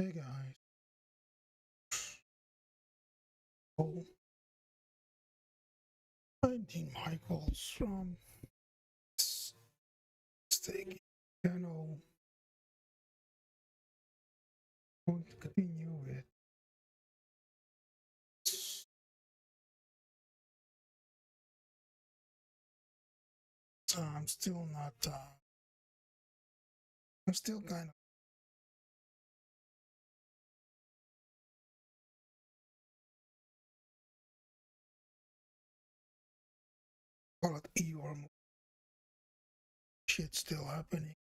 Hey guys, oh, 19 Michaels from Steak channel. Going to continue with. I'm still not. I'm still kind of call it Eeyore shit still happening.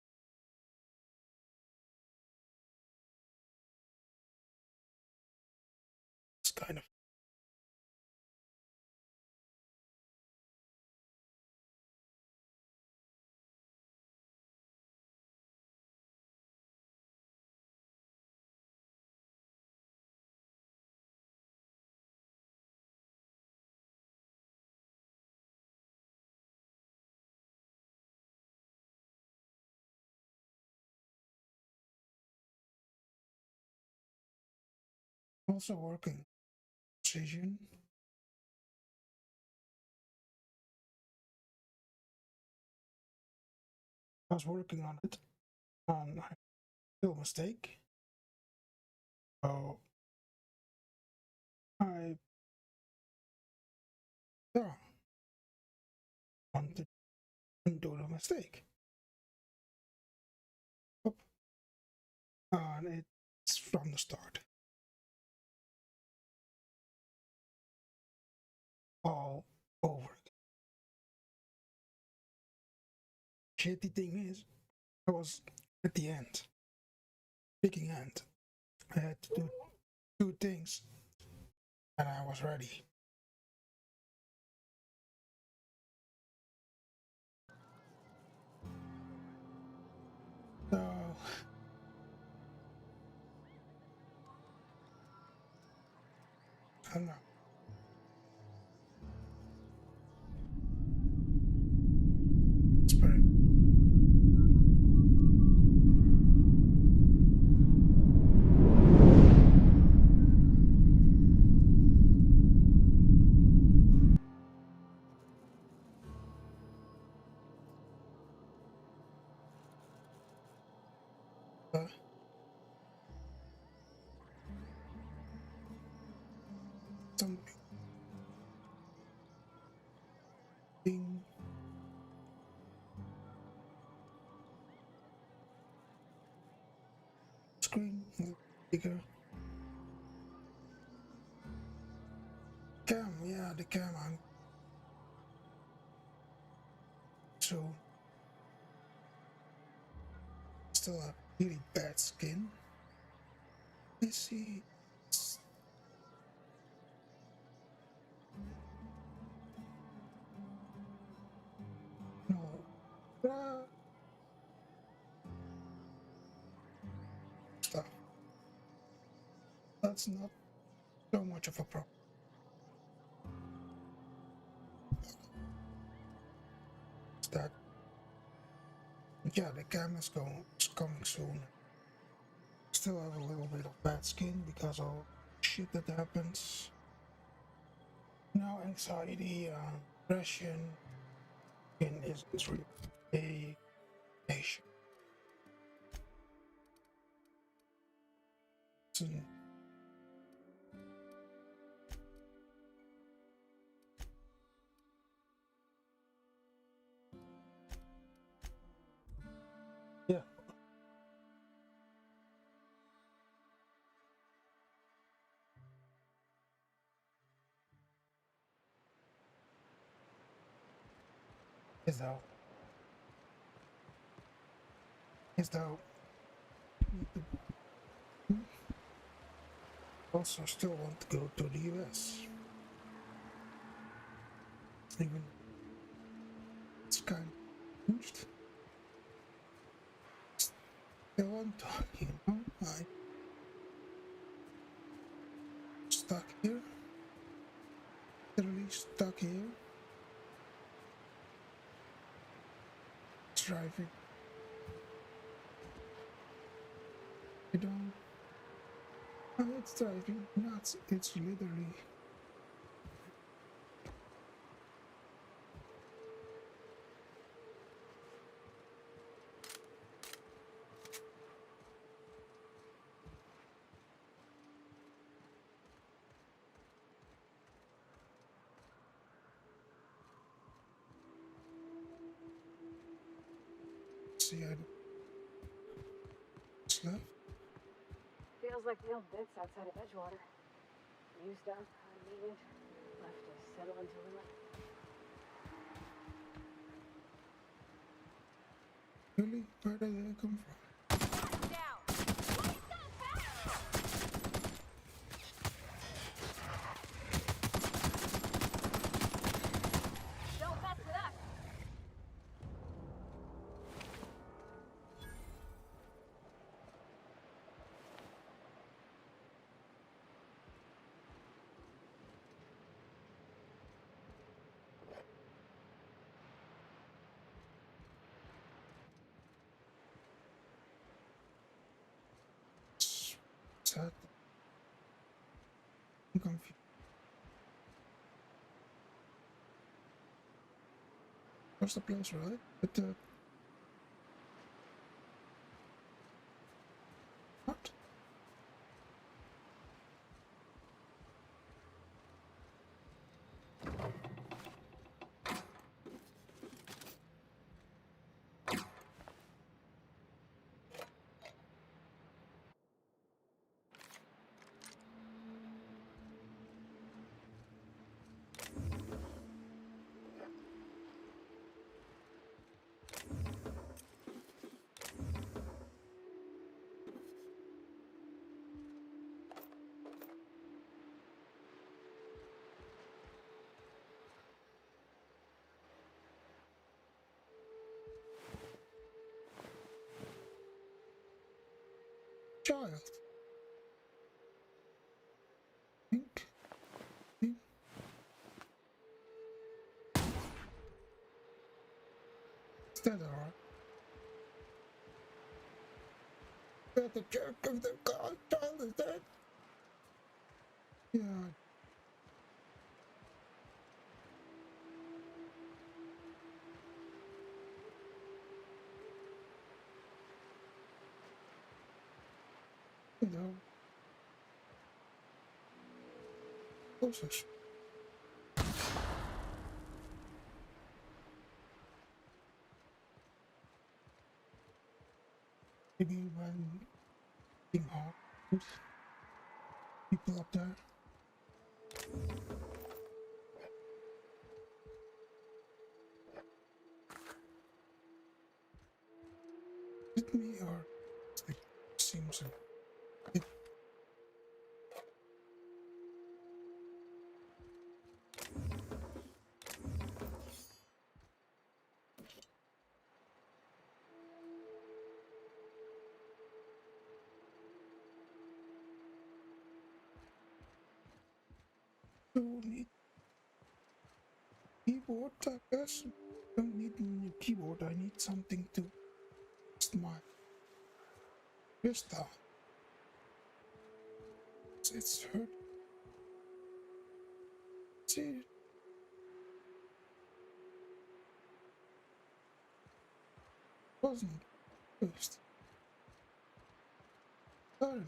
It's kind of also working precision. I was working on it, and I still mistake. So I yeah wanted to undo the mistake. And it's from the start. All over. Shitty thing is, I was at the end, picking end. I had to do two things, and I was ready. So, I don't know. It's pretty. Something screen bigger. Cam, yeah, the cam. I'm so still a really bad skin. Let's see. No, stuff. That's not so much of a problem. It's that yeah, the cam is coming soon. Still have a little bit of bad skin because of shit that happens. Now anxiety, depression, skin isn't really a nation. Yeah, is though, is though. Also, still want to go to the US. Even it's kind of changed. Still want to, I stuck here, literally stuck here, driving. You don't. It's driving nuts. It's literally. See, I what's left. Feels like the old bits outside of Edgewater. Used up, unneeded, left to settle into ruin. Really? Where did they come from? Down! He's so fast! Don't mess with us! What's that? I'm confused. What's the place, right? But what? Child. Think. Think. Is that alright? That the jerk of the god child is dead. Yeah. You know. Closest. Maybe when being hot. People up there. Is it me or it seems it don't need keyboard, I guess. Don't need a new keyboard. I need something to test my crystal. It's hurt. See, wasn't first. Suddenly,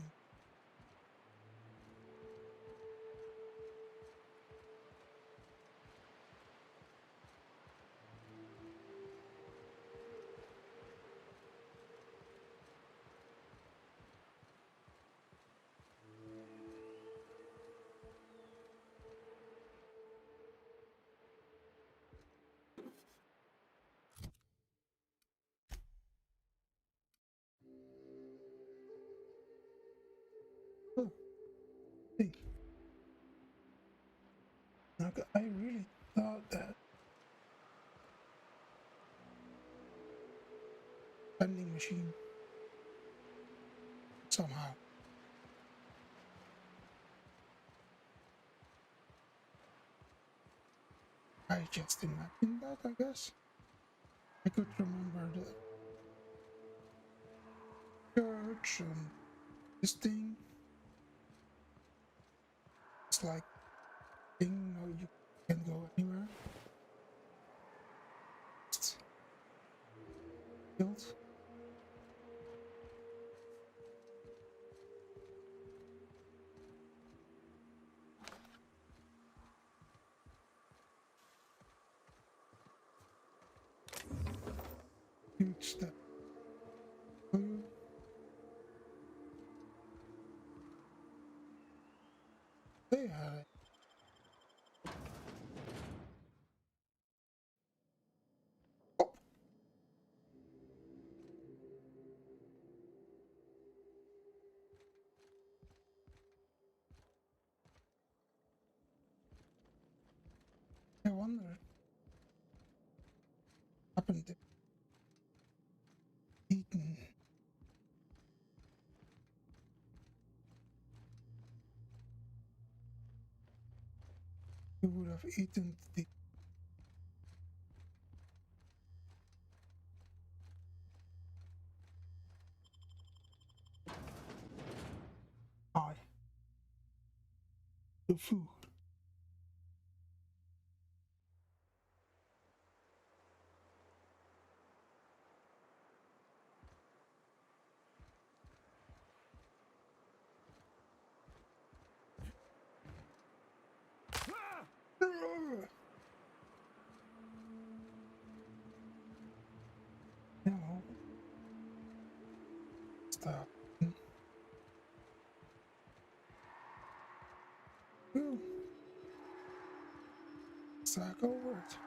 oh, hey, like, I really thought that vending machine somehow. I just imagined that, I guess. I could remember the church and this thing. it's like thing, or you can go anywhere. Just build. Huge step for you. They had it. Oh. I wonder what happened to Ethan. He would have eaten the eye, the food. No, stop. Ooh, sack over it.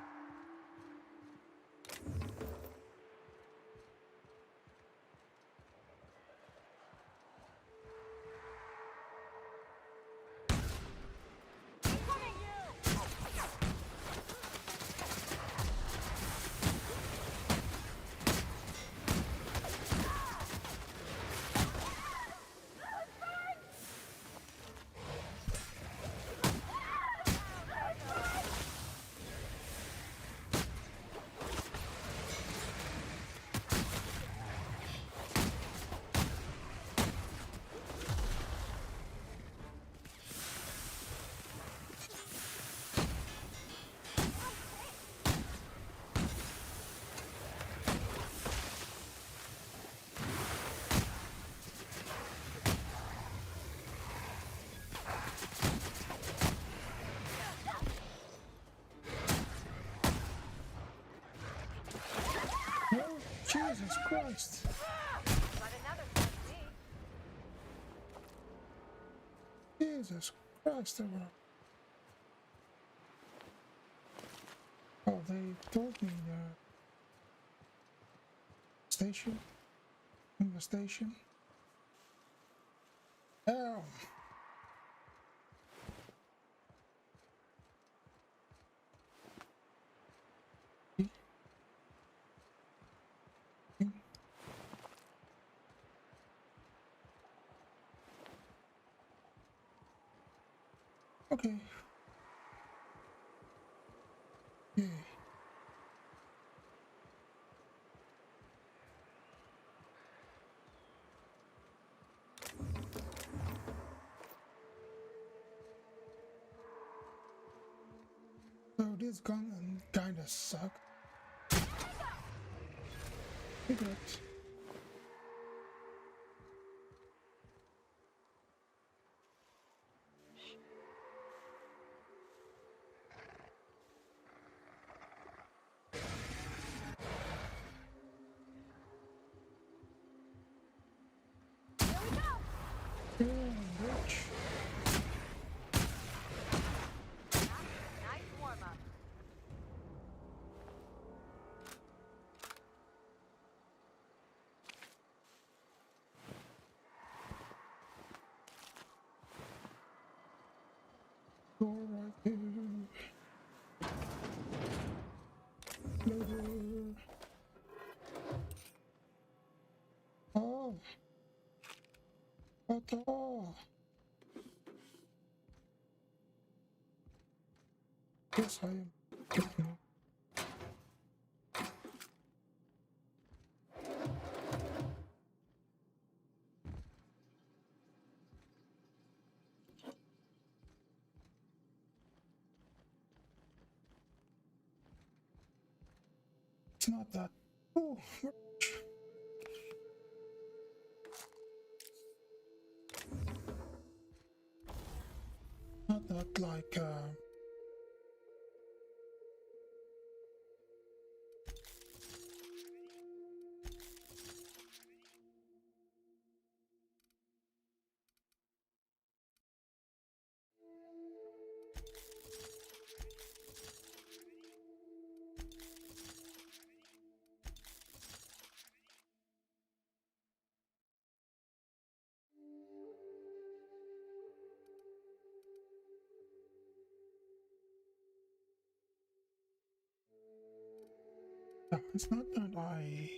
Oh, Jesus Christ. Jesus Christ, they were. Oh, they told me the station. In the station. Damn. Okay. Yeah. So this gun kinda sucked. Look at it. Yeah, bitch. Nice warm up. Go right here. Loader. Oh. What the? Yes, I am. Picking up. It's not that. Oh, not that like yeah, it's not that I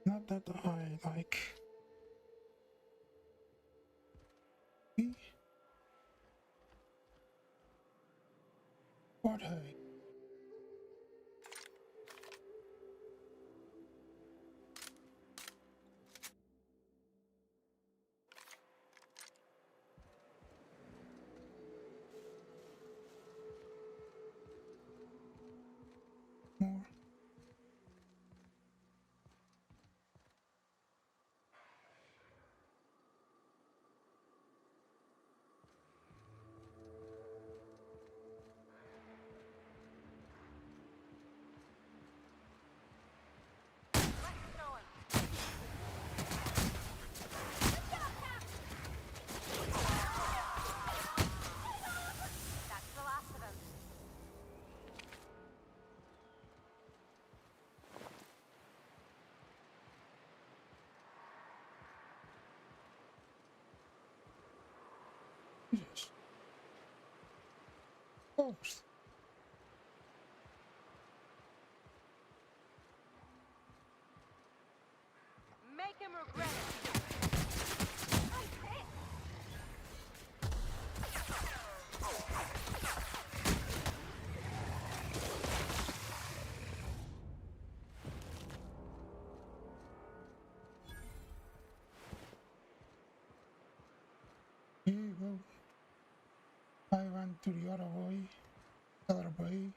not that I like but hey. More. That's the last of them. Jesus. Oh, Make him regret it. here you go. I went to the other way. Other way.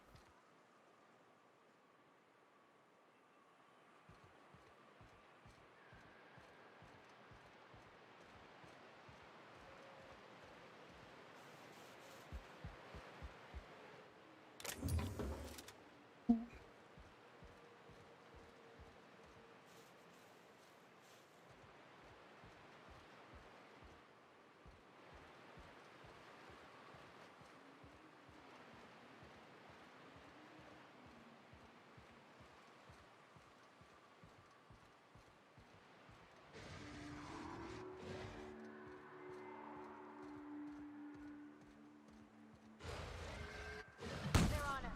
They're on us.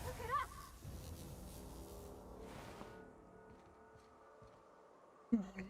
Look at us. Okay.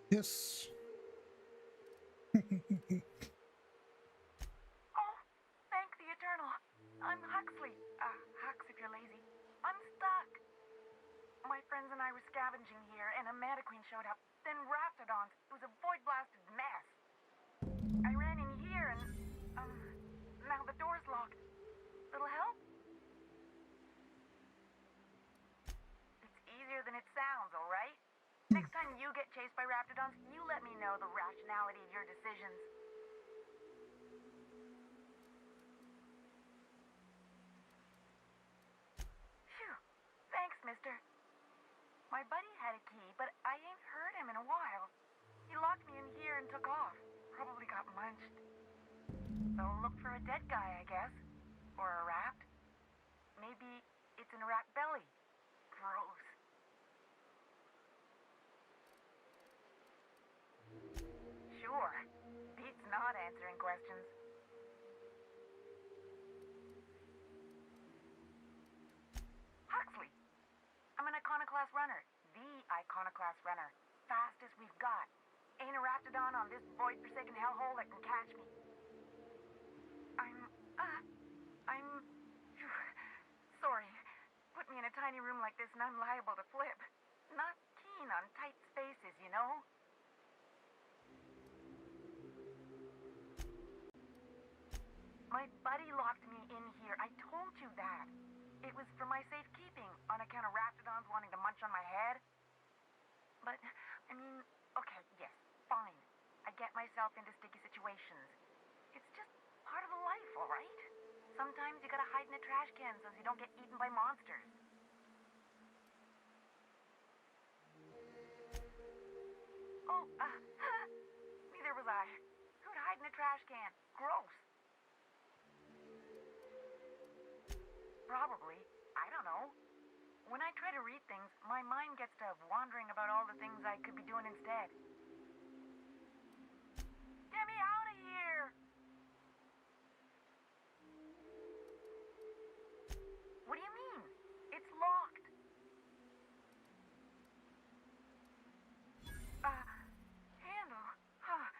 Yes. Oh, thank the Eternal. I'm Huxley. Hux if you're lazy. I'm stuck. My friends and I were scavenging here, and a Mantiqueen showed up. Then Raptidons. It was a void-blasted mess. I ran in here, and, now the door's locked. Little help? It's easier than it sounds, all right? Next time you get chased by Raptidons, you let me know the rationality of your decisions. Phew. Thanks, mister. My buddy had a key, but I ain't heard him in a while. He locked me in here and took off. Probably got munched. So look for a dead guy, I guess. Or a rat. Maybe it's in a rat belly. Gross. Sure. Beats not answering questions. Huxley. I'm an Iconoclast runner. The Iconoclast runner. Fastest we've got. Ain't a Raptidon on this void-forsaken hellhole that can catch me. I'm... Sorry. Put me in a tiny room like this and I'm liable to flip. Not keen on tight spaces, you know? My buddy locked me in here. I told you that. It was for my safekeeping, on account of Raptidons wanting to munch on my head. But, I mean, okay, yes, fine. I get myself into sticky situations. It's just part of the life, all right? Sometimes you gotta hide in a trash can so you don't get eaten by monsters. Oh, neither was I. Who'd hide in a trash can? Gross. Probably. I don't know. When I try to read things, my mind gets to wandering about all the things I could be doing instead. Get me out of here! What do you mean? It's locked. Handle. Huh.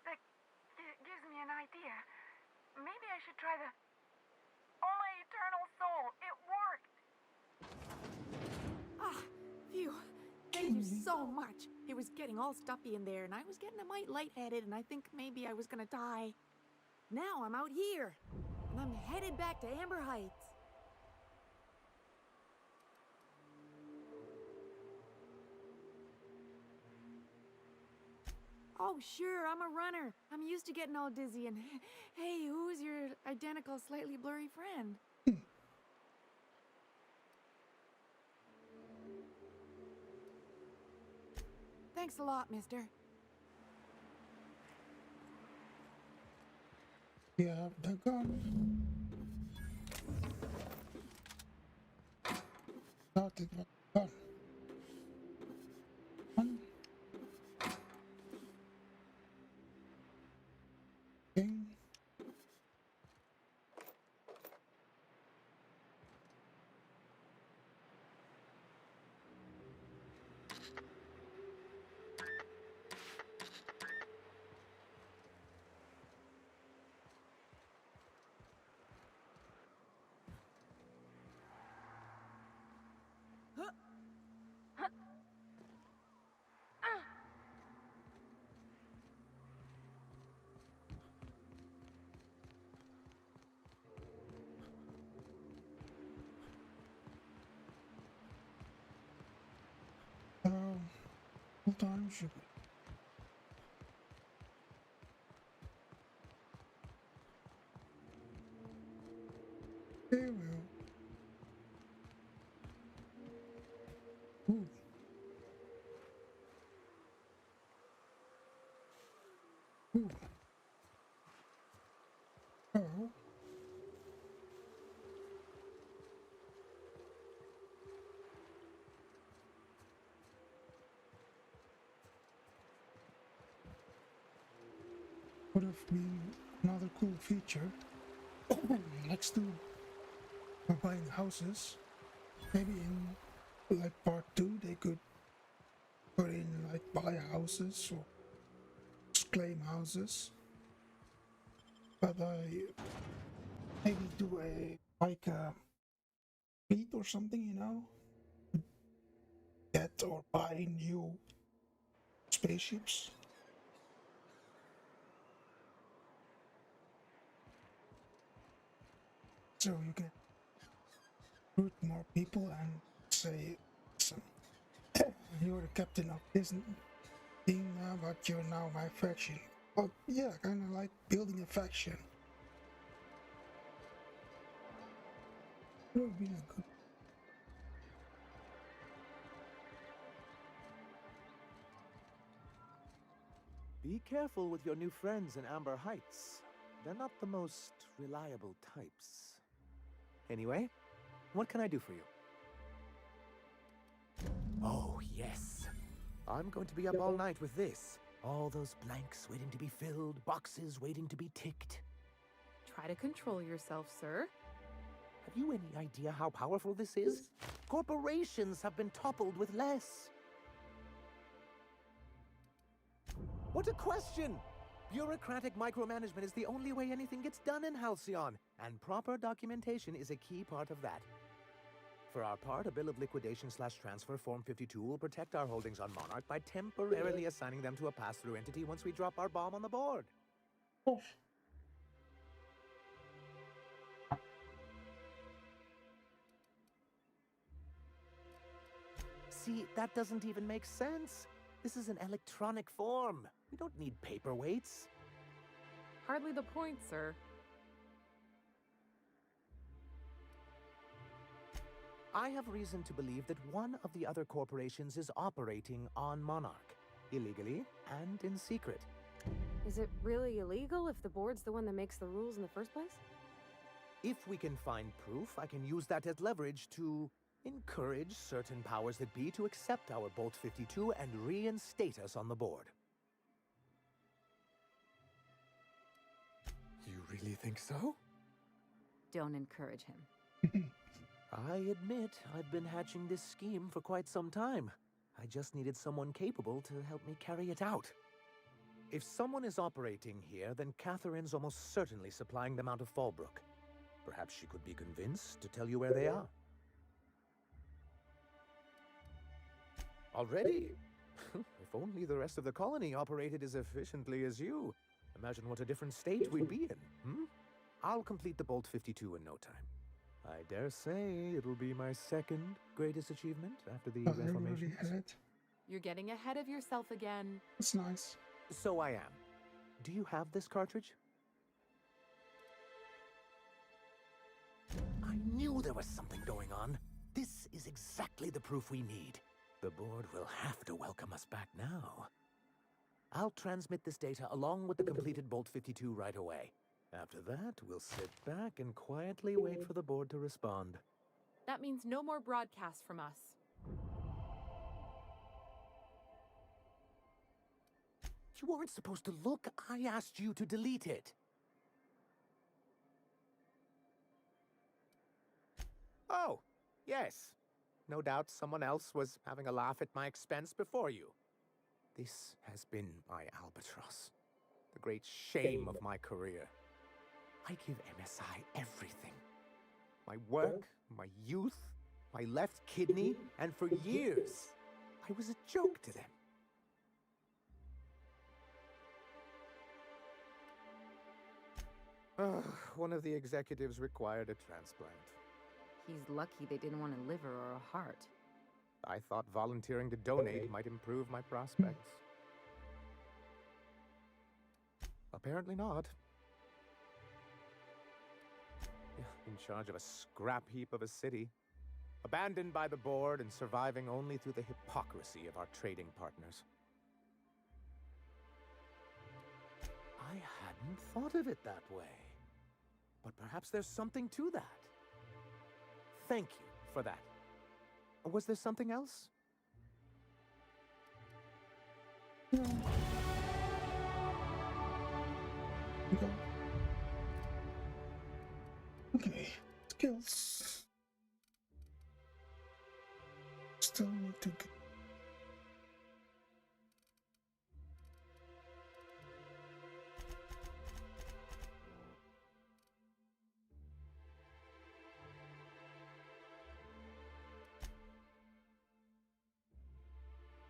That gives me an idea. Maybe I should try the... Oh, my eternal soul! It worked! Ah, phew. Thank you so much. It was getting all stuffy in there, and I was getting a mite lightheaded, and I think maybe I was gonna die. Now I'm out here, and I'm headed back to Amber Heights. Oh, sure, I'm a runner. I'm used to getting all dizzy, and hey, who's your identical, slightly blurry friend? Thanks a lot, mister. You have the gun. Started with gun. One thing. Full time should be. They will. Ooh. Ooh. Oh. Would have been another cool feature next to buying houses. Maybe in like part 2 they could put in like buy houses or claim houses, but I maybe do a like a fleet or something, you know, get or buy new spaceships. So you can recruit more people and say, "Listen, you're the captain of this thing now, but you're now my faction." But yeah, kind of like building a faction. It would be a good. Be careful with your new friends in Amber Heights. They're not the most reliable types. Anyway, what can I do for you? Oh, yes. I'm going to be up all night with this. All those blanks waiting to be filled, boxes waiting to be ticked. Try to control yourself, sir. Have you any idea how powerful this is? Corporations have been toppled with less. What a question! Bureaucratic micromanagement is the only way anything gets done in Halcyon, and proper documentation is a key part of that. For our part, a bill of liquidation/transfer Form 52 will protect our holdings on Monarch by temporarily assigning them to a pass-through entity once we drop our bomb on the board. Oh, See, that doesn't even make sense. This is an electronic form. We don't need paperweights. Hardly the point, sir. I have reason to believe that one of the other corporations is operating on Monarch, illegally and in secret. Is it really illegal if the board's the one that makes the rules in the first place? If we can find proof, I can use that as leverage to encourage certain powers that be to accept our Bolt 52 and reinstate us on the board. You really think so? Don't encourage him. I admit I've been hatching this scheme for quite some time. I just needed someone capable to help me carry it out. If someone is operating here, then Catherine's almost certainly supplying them out of Fallbrook. Perhaps she could be convinced to tell you where they are. Already? If only the rest of the colony operated as efficiently as you. Imagine what a different state we'd be in, hmm? I'll complete the Bolt 52 in no time. I dare say it'll be my second greatest achievement after the I already Reformation. had it. You're getting ahead of yourself again. That's nice. So I am. Do you have this cartridge? I knew there was something going on. This is exactly the proof we need. The board will have to welcome us back now. I'll transmit this data along with the completed Bolt 52 right away. After that, we'll sit back and quietly wait for the board to respond. That means no more broadcasts from us. You weren't supposed to look. I asked you to delete it. Oh, yes. No doubt someone else was having a laugh at my expense before you. This has been my albatross. The great shame of my career. I give MSI everything. My work, my youth, my left kidney, and for years, I was a joke to them. One of the executives required a transplant. He's lucky they didn't want a liver or a heart. I thought volunteering to donate might improve my prospects. Apparently not. In charge of a scrap heap of a city, abandoned by the board and surviving only through the hypocrisy of our trading partners. I hadn't thought of it that way. But perhaps there's something to that. Thank you for that. Was there something else? No. Okay. Okay. Skills. Still need to get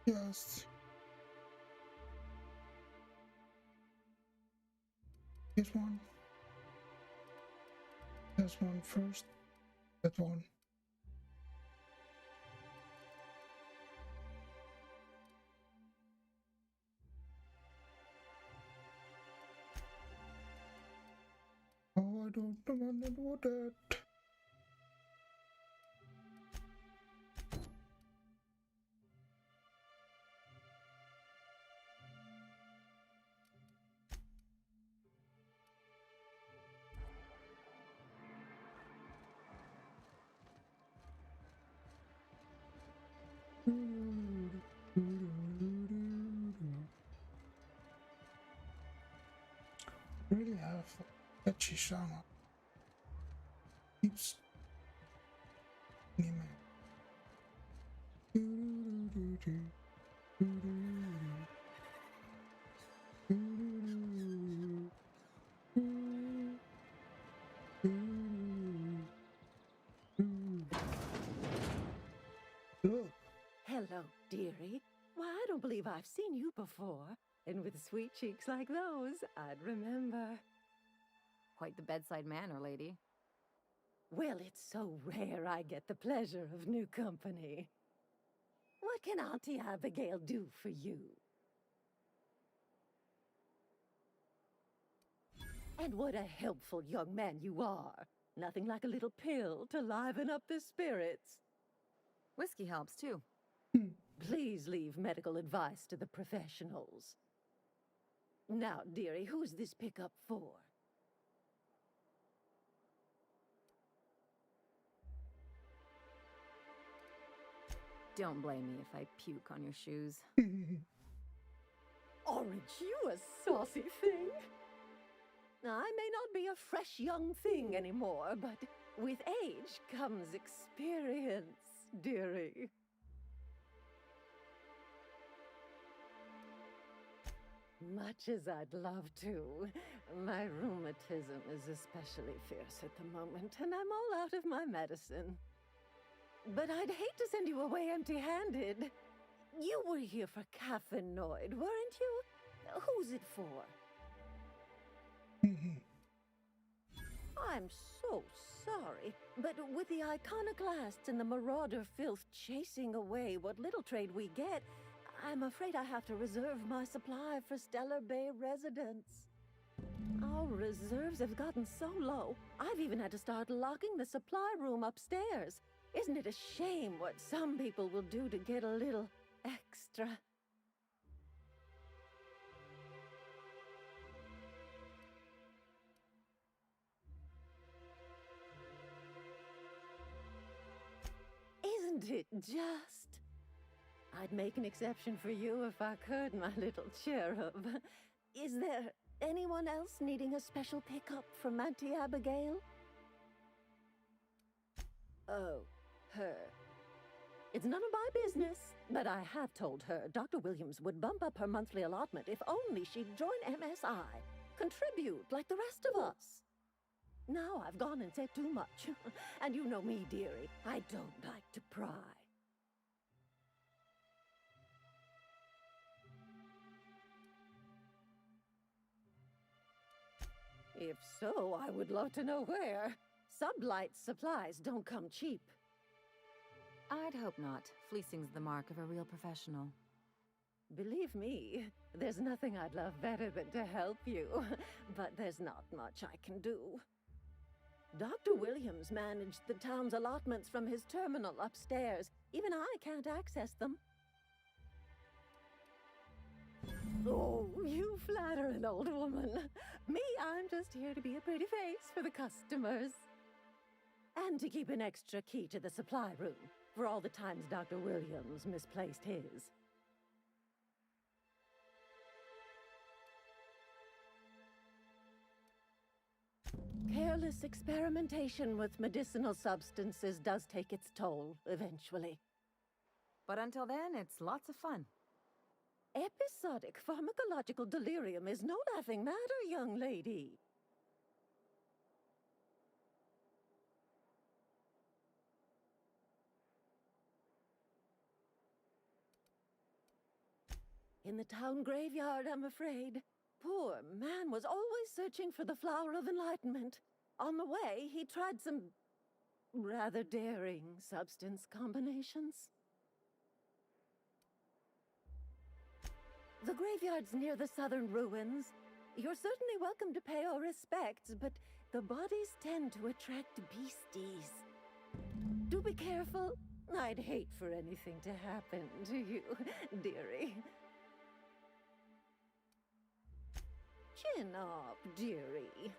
Just this one. This one first. That one. Oh, I don't want to do that. Really have catchy sound. Keeps me Look, Hello, dearie. Why, I don't believe I've seen you before. And with sweet cheeks like those, I'd remember. Quite the bedside manner, lady. Well, it's so rare I get the pleasure of new company. What can Auntie Abigail do for you? And what a helpful young man you are. Nothing like a little pill to liven up the spirits. Whiskey helps, too. Please leave medical advice to the professionals. Now, dearie, who's this pickup for? Don't blame me if I puke on your shoes. Aren't you a saucy thing? I may not be a fresh young thing anymore, but with age comes experience, dearie. Much as I'd love to, my rheumatism is especially fierce at the moment, and I'm all out of my medicine. But I'd hate to send you away empty-handed. You were here for Caffeinoid, weren't you? Who's it for? I'm so sorry, but with the iconoclasts and the marauder filth chasing away what little trade we get, I'm afraid I have to reserve my supply for Stellar Bay residents. Our reserves have gotten so low, I've even had to start locking the supply room upstairs. Isn't it a shame what some people will do to get a little extra? Isn't it just? I'd make an exception for you if I could, my little cherub. Is there anyone else needing a special pickup from Auntie Abigail? Oh, her. It's none of my business, but I have told her Dr. Williams would bump up her monthly allotment if only she'd join MSI, contribute like the rest of us. Now I've gone and said too much, and you know me, dearie, I don't like to pry. If so, I would love to know where. Sublight supplies don't come cheap. I'd hope not. Fleecing's the mark of a real professional. Believe me, there's nothing I'd love better than to help you, but there's not much I can do. Dr. Williams managed the town's allotments from his terminal upstairs. Even I can't access them. Oh, you flatter an old woman. Me, I'm just here to be a pretty face for the customers. And to keep an extra key to the supply room, for all the times Dr. Williams misplaced his. Careless experimentation with medicinal substances does take its toll, eventually. But until then, it's lots of fun. Episodic pharmacological delirium is no laughing matter, young lady. In the town graveyard, I'm afraid. Poor man was always searching for the flower of enlightenment. On the way, he tried some rather daring substance combinations. The graveyard's near the southern ruins. You're certainly welcome to pay our respects, but the bodies tend to attract beasties. Do be careful. I'd hate for anything to happen to you, dearie. Chin up, dearie.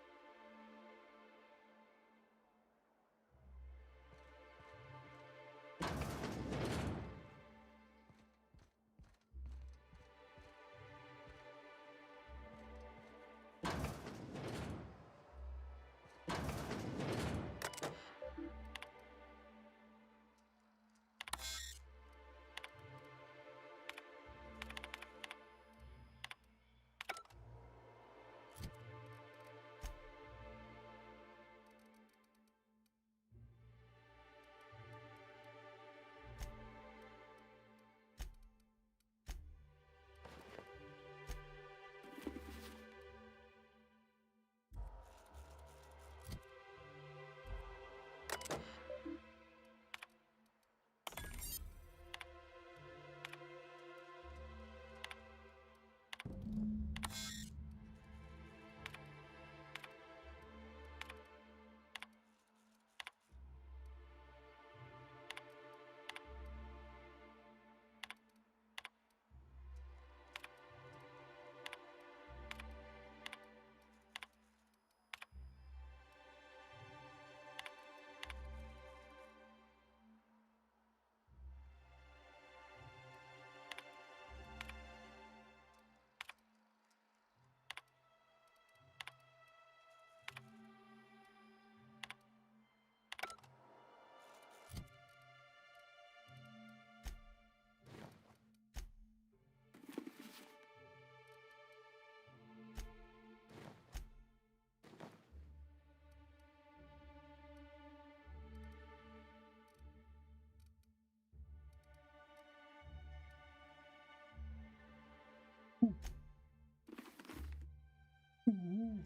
Ooh.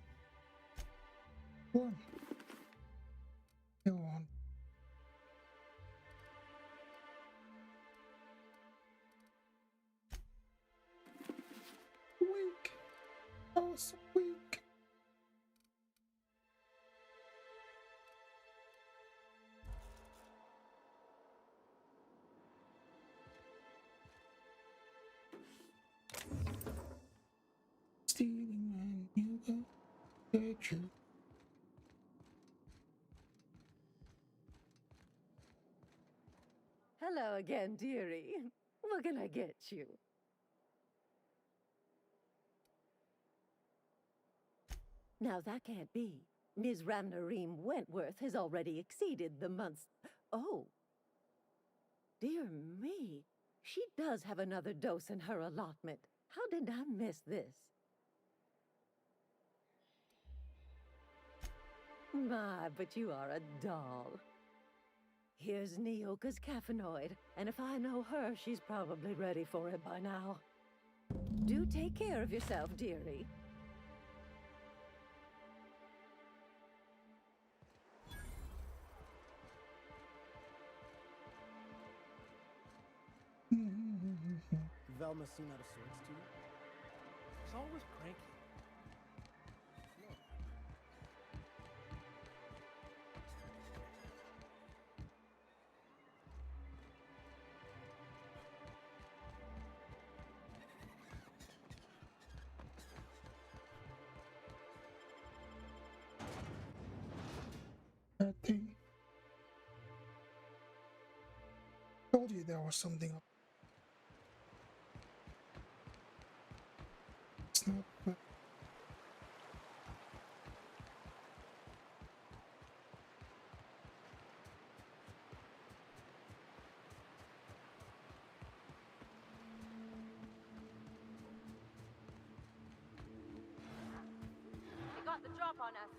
Fun. Go on. Weak. I was weak. Stealing man, you go get you. Hello again, dearie. What can I get you? Now that can't be. Ms. Ramnareem Wentworth has already exceeded the month's... Oh. Dear me. She does have another dose in her allotment. How did I miss this? My, but you are a doll. Here's Nyoka's caffeinoid, and if I know her, she's probably ready for it by now. Do take care of yourself, dearie. Velma seen out of sorts to you? She's always cranky. That thing. Told you there was something up. It's not, but They got the drop on us.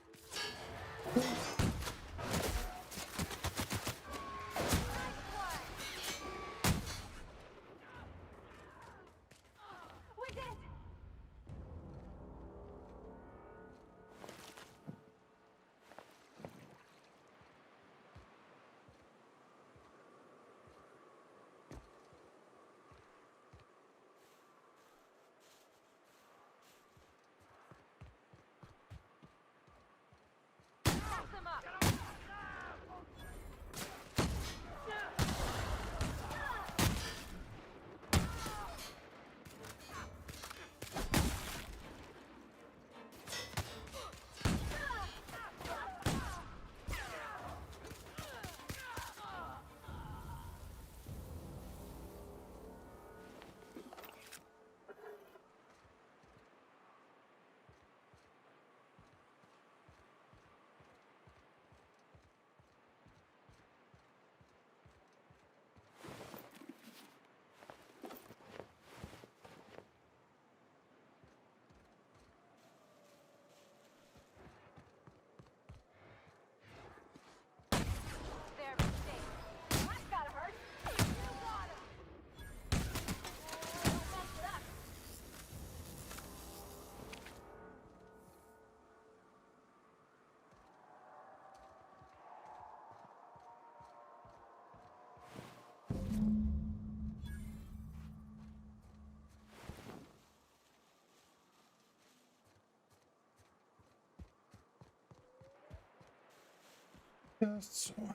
Just so I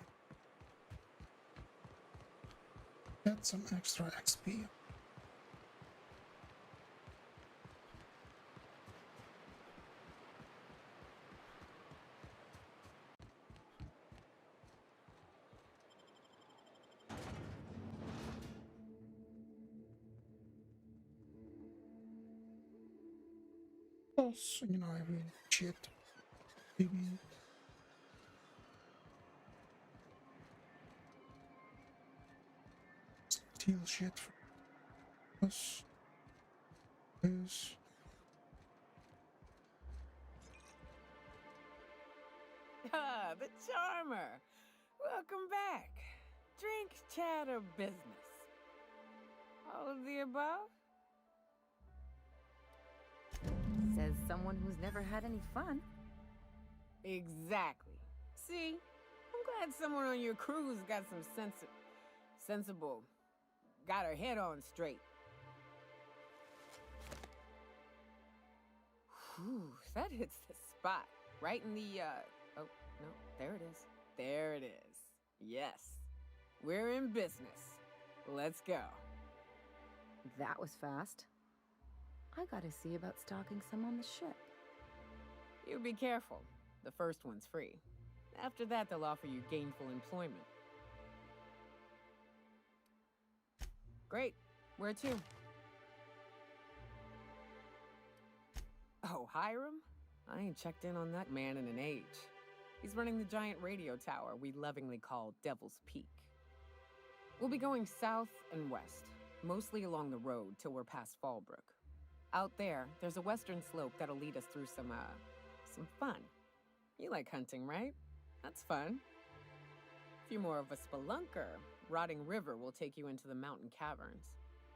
get some extra XP. Plus, you know, I really shit. Maybe steal shit from us. Is Ah, the charmer. Welcome back. Drink, chat, or business? All of the above? Says someone who's never had any fun. Exactly. See? I'm glad someone on your crew's got some sensible. Got her head on straight. Whew, that hits the spot. Right in the, oh, no, there it is. There it is. Yes. We're in business. Let's go. That was fast. I gotta see about stalking some on the ship. You be careful. The first one's free. After that, they'll offer you gainful employment. Great. Where to? Oh, Hiram? I ain't checked in on that man in an age. He's running the giant radio tower we lovingly call Devil's Peak. We'll be going south and west, mostly along the road till we're past Fallbrook. Out there, there's a western slope that'll lead us through some fun. You like hunting, right? That's fun. If you're more of a spelunker, Rotting River will take you into the mountain caverns.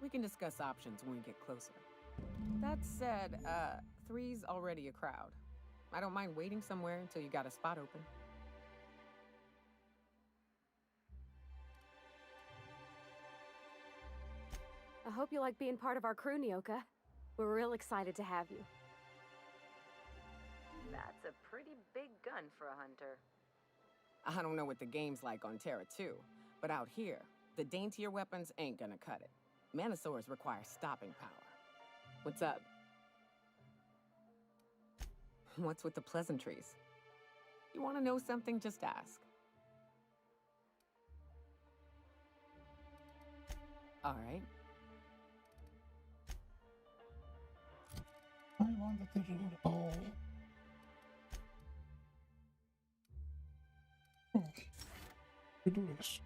We can discuss options when we get closer. That said, 3's already a crowd. I don't mind waiting somewhere until you got a spot open. I hope you like being part of our crew, Nyoka. We're real excited to have you. That's a pretty big gun for a hunter. I don't know what the game's like on Terra 2, but out here, the daintier weapons ain't gonna cut it. Manosaurs require stopping power. What's up? What's with the pleasantries? You want to know something? Just ask. All right. I wanted to do it all. Oh, we do this.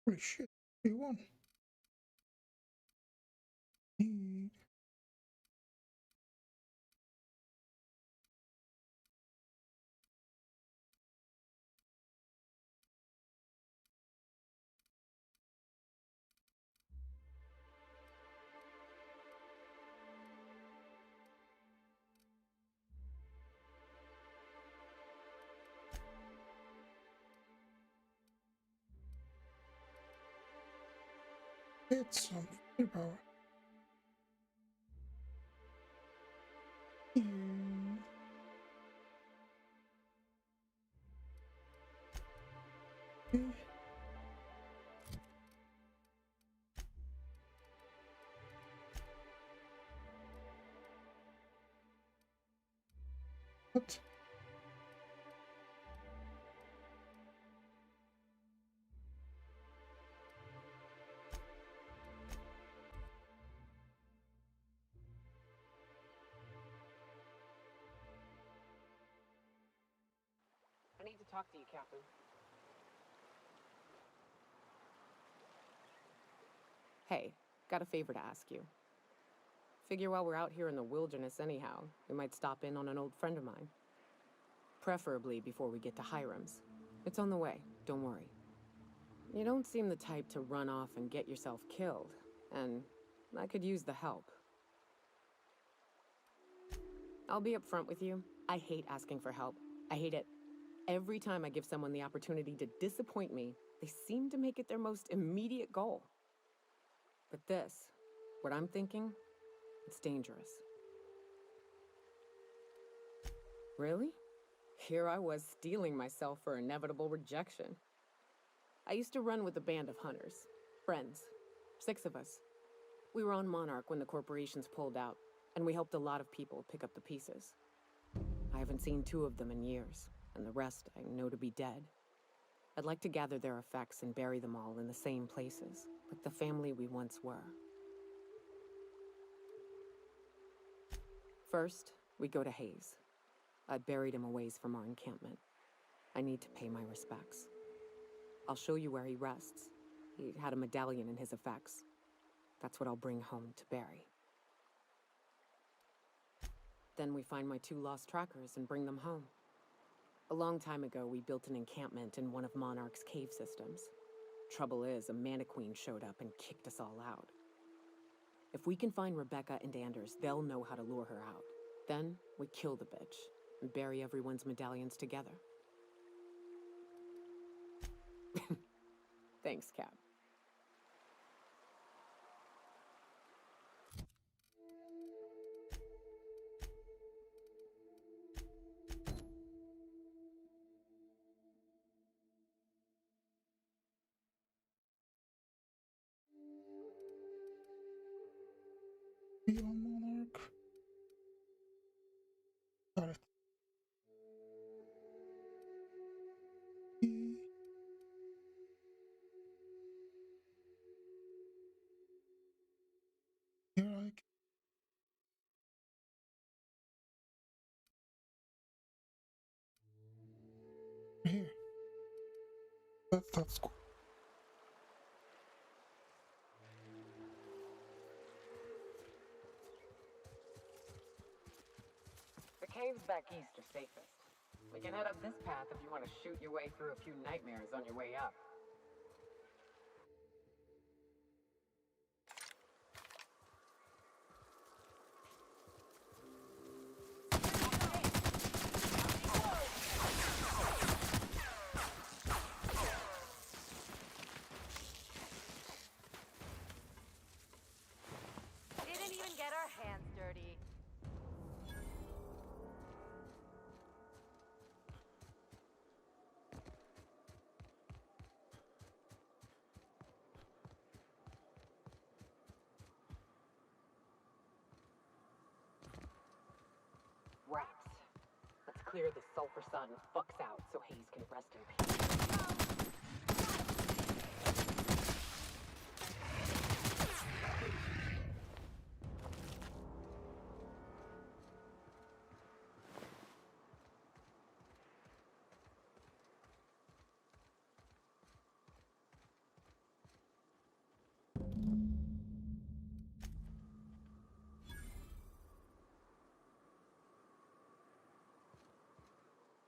Holy shit, we won. It's some power. What? I need to talk to you, Captain. Hey, got a favor to ask you. Figure while we're out here in the wilderness anyhow, we might stop in on an old friend of mine. Preferably before we get to Hiram's. It's on the way, don't worry. You don't seem the type to run off and get yourself killed, and I could use the help. I'll be upfront with you. I hate asking for help. I hate it. Every time I give someone the opportunity to disappoint me, they seem to make it their most immediate goal. But this, what I'm thinking, it's dangerous. Really? Here I was steeling myself for inevitable rejection. I used to run with a band of hunters. Friends. 6 of us. We were on Monarch when the corporations pulled out, and we helped a lot of people pick up the pieces. I haven't seen 2 of them in years, and the rest I know to be dead. I'd like to gather their effects and bury them all in the same places, like the family we once were. First, we go to Hayes. I buried him a ways from our encampment. I need to pay my respects. I'll show you where he rests. He had a medallion in his effects. That's what I'll bring home to bury. Then we find my 2 lost trackers and bring them home. A long time ago, we built an encampment in one of Monarch's cave systems. Trouble is, a Mantiqueen showed up and kicked us all out. If we can find Rebecca and Anders, they'll know how to lure her out. Then, we kill the bitch and bury everyone's medallions together. Thanks, Cap. Be on Monarch. Got it. Here I go. Here. That's cool. The caves back east are safest. We can head up this path if you want to shoot your way through a few nightmares on your way up. Didn't even get our hands dirty. Rats. Let's clear this sulfur sun fucks out so Hayes can rest in peace.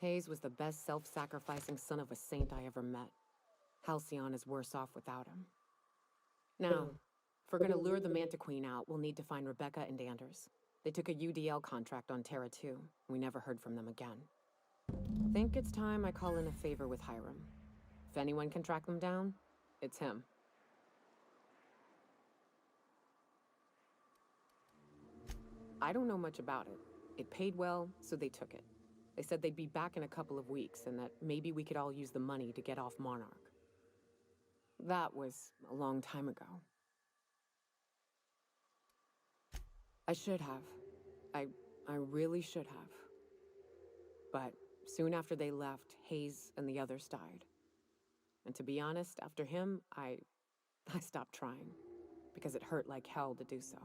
Hayes was the best self-sacrificing son of a saint I ever met. Halcyon is worse off without him. Now, if we're gonna lure the Mantiqueen out, we'll need to find Rebecca and Anders. They took a UDL contract on Terra 2. We never heard from them again. Think it's time I call in a favor with Hiram. If anyone can track them down, it's him. I don't know much about it. It paid well, so they took it. They said they'd be back in a couple of weeks, and that maybe we could all use the money to get off Monarch. That was a long time ago. I should have. I really should have. But soon after they left, Hayes and the others died. And to be honest, after him, I stopped trying, because it hurt like hell to do so.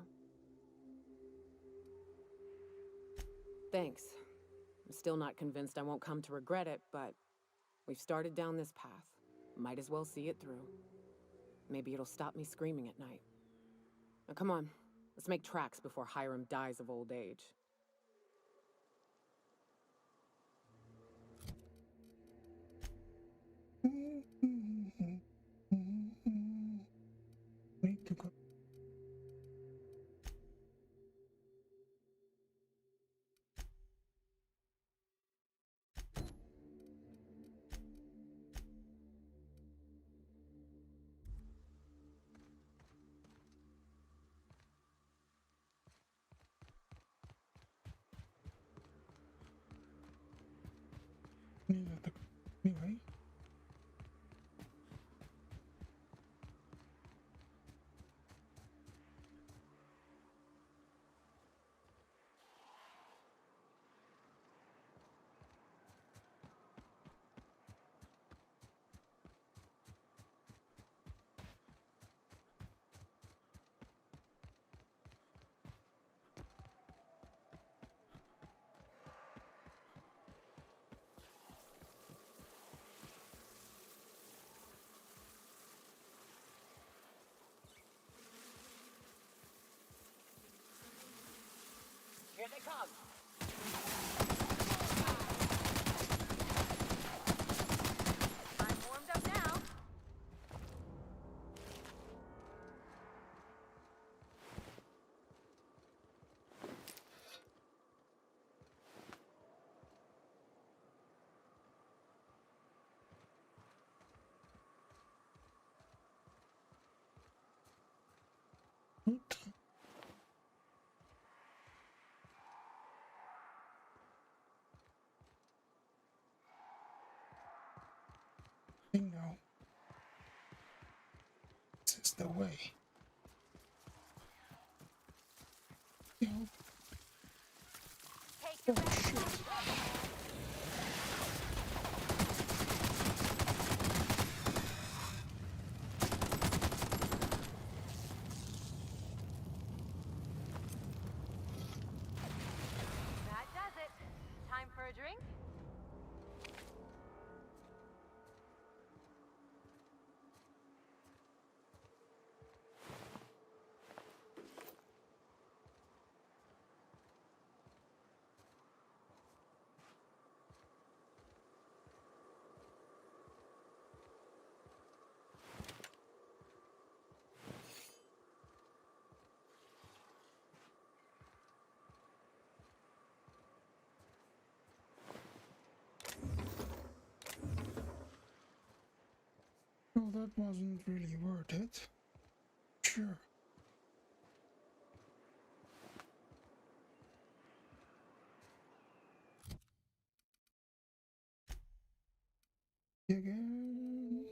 Thanks. I'm still not convinced I won't come to regret it, but we've started down this path. Might as well see it through. Maybe it'll stop me screaming at night. Now, come on. Let's make tracks before Hiram dies of old age. Need to go. Anyway. Here they come. I'm warmed up now. Bingo. This is the way. Yo. Oh shit. That does it. Time for a drink? Well, that wasn't really worth it. Sure. Again.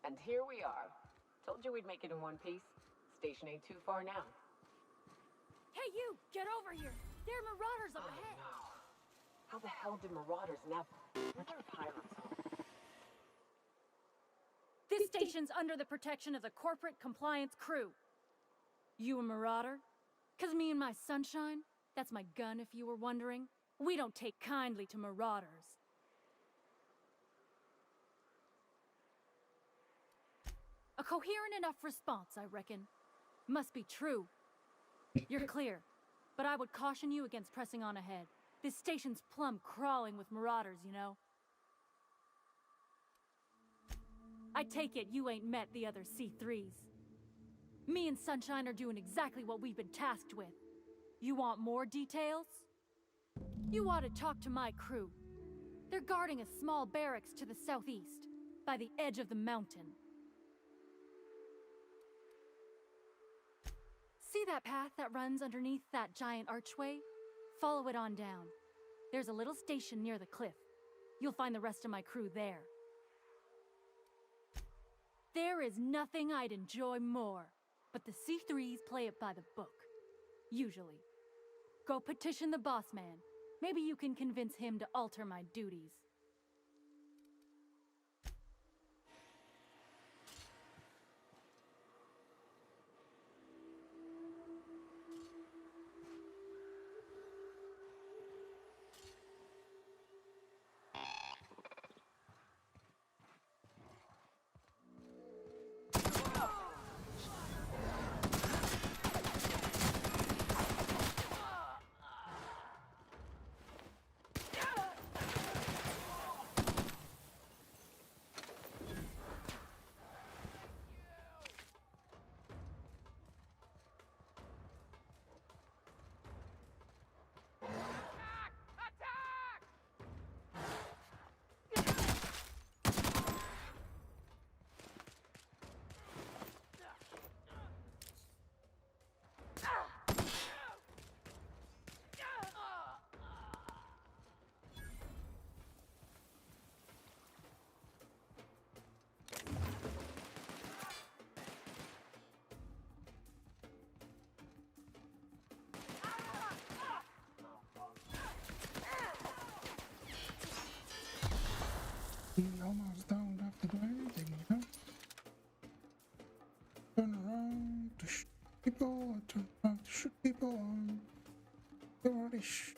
And here we are. Told you we'd make it in one piece. Station ain't too far now. Hey, you! Get over here! There are marauders up ahead! No. How the hell did marauders never? Where's Hiram's home? This station's under the protection of the Corporate Compliance Crew. You a marauder? 'Cause me and my sunshine, that's my gun if you were wondering, we don't take kindly to marauders. A coherent enough response, I reckon. Must be true. You're clear, but I would caution you against pressing on ahead. This station's plumb crawling with marauders, you know. I take it you ain't met the other C3s. Me and Sunshine are doing exactly what we've been tasked with. You want more details? You ought to talk to my crew. They're guarding a small barracks to the southeast, by the edge of the mountain. See that path that runs underneath that giant archway? Follow it on down. There's a little station near the cliff. You'll find the rest of my crew there. There is nothing I'd enjoy more, but the C3s play it by the book. Usually. Go petition the boss man. Maybe you can convince him to alter my duties. He almost don't have to do anything, you know? Turn around to shoot people, or turn around to shoot people, or you already shoot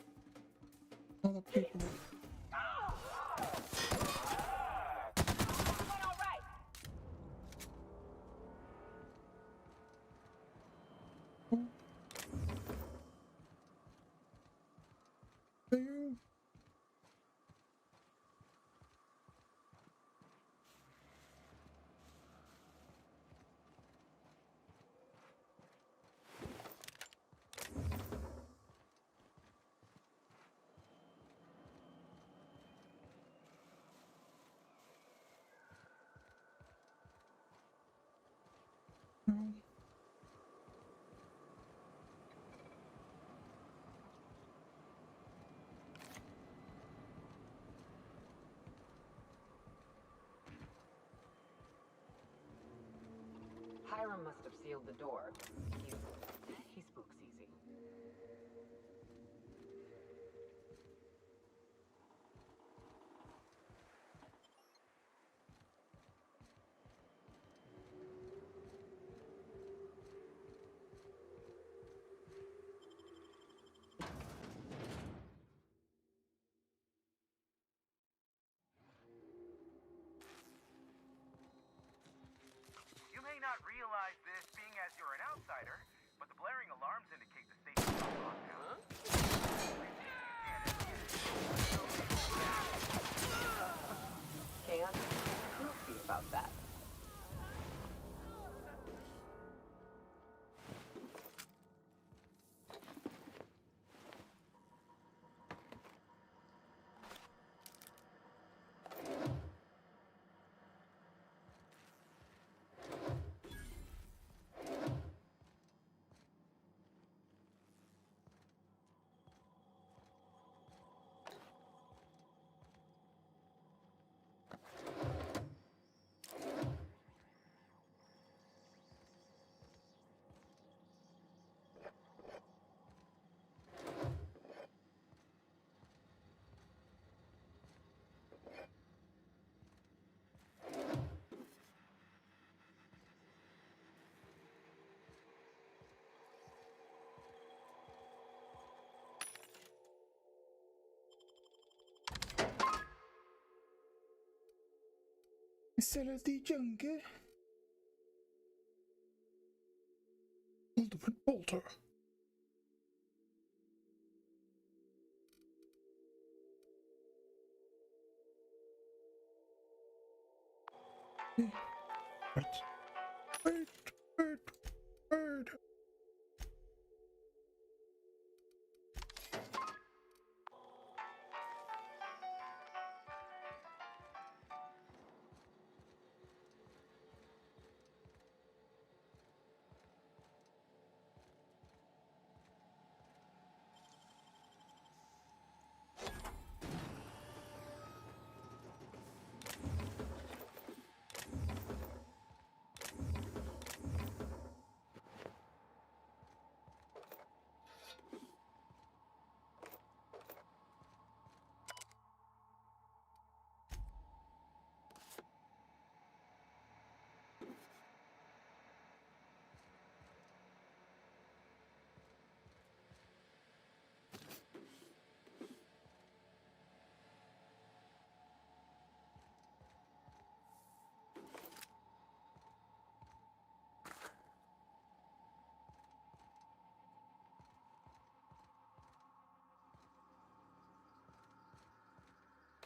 other people. Do you? No. Hiram must have sealed the door. He spooks easy. You may not realize this, being as you're an outsider, but the blaring alarms indicate the station is on lockdown. Can't goofy about that. Zelfs die junkie. Ultimate Bolter. Wait.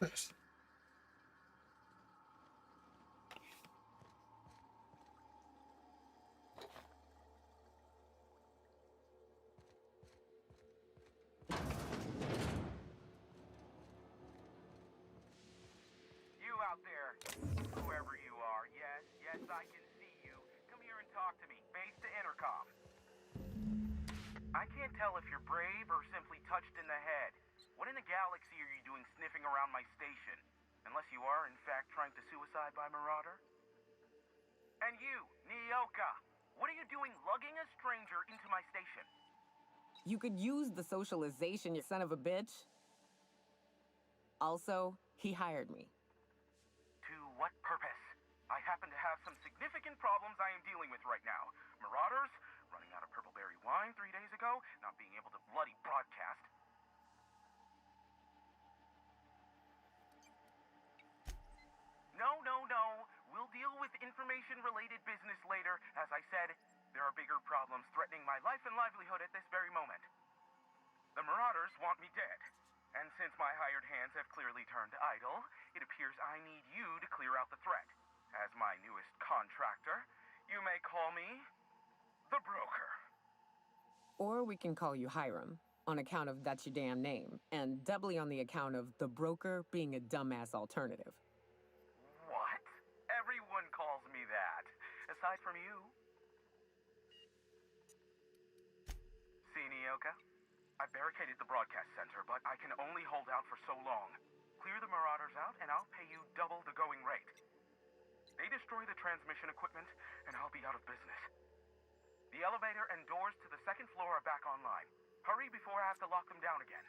Yes. You out there, whoever you are, yes, I can see you. Come here and talk to me. Base to intercom. I can't tell if you're brave or simply touched in the head. What in the galaxy are you doing sniffing around my station? Unless you are, in fact, trying to suicide by Marauder? And you, Nyoka, what are you doing lugging a stranger into my station? You could use the socialization, you son of a bitch. Also, he hired me. To what purpose? I happen to have some significant problems I am dealing with right now. Marauders, running out of purple-berry wine 3 days ago, not being able to bloody broadcast. No. We'll deal with information-related business later. As I said, there are bigger problems threatening my life and livelihood at this very moment. The Marauders want me dead. And since my hired hands have clearly turned idle, it appears I need you to clear out the threat. As my newest contractor, you may call me the Broker. Or we can call you Hiram, on account of that's your damn name, and doubly on the account of the Broker being a dumbass alternative. What? Everyone calls me that, aside from you. See, Nyoka? I barricaded the broadcast center, but I can only hold out for so long. Clear the Marauders out, and I'll pay you double the going rate. They destroy the transmission equipment, and I'll be out of business. The elevator and doors to the second floor are back online. Hurry before I have to lock them down again.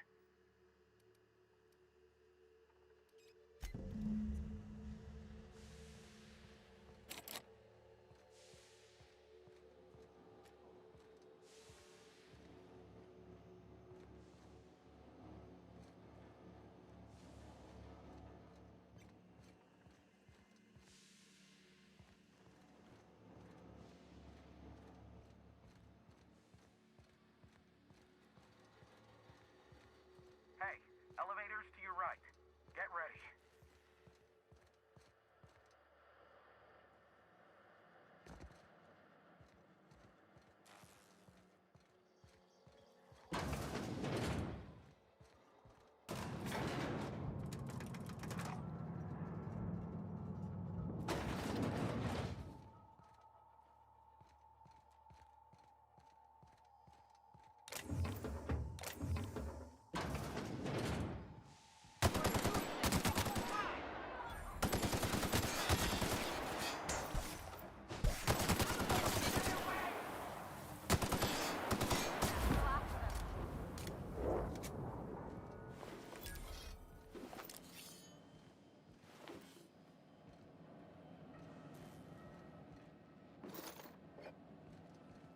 Hey, elevators to your right. Get ready.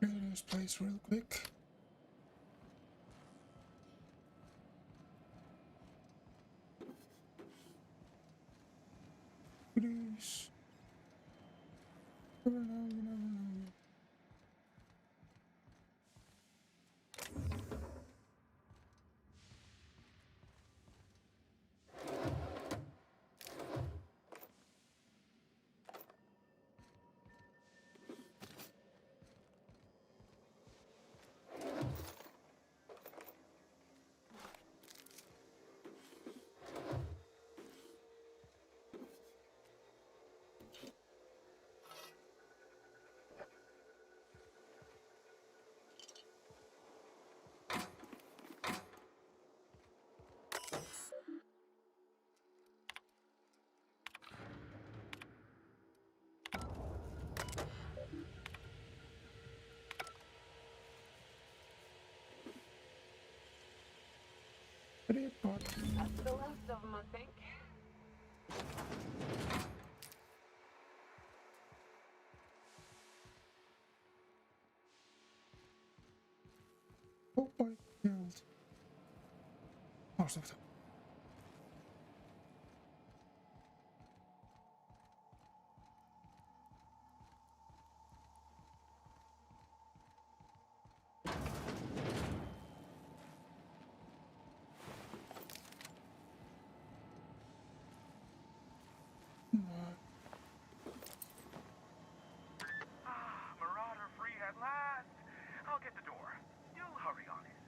Clear this place real quick. Please. That's the last of them, I think. Hope I killed most of them. Marauder free at last. I'll get the door. You'll hurry on it.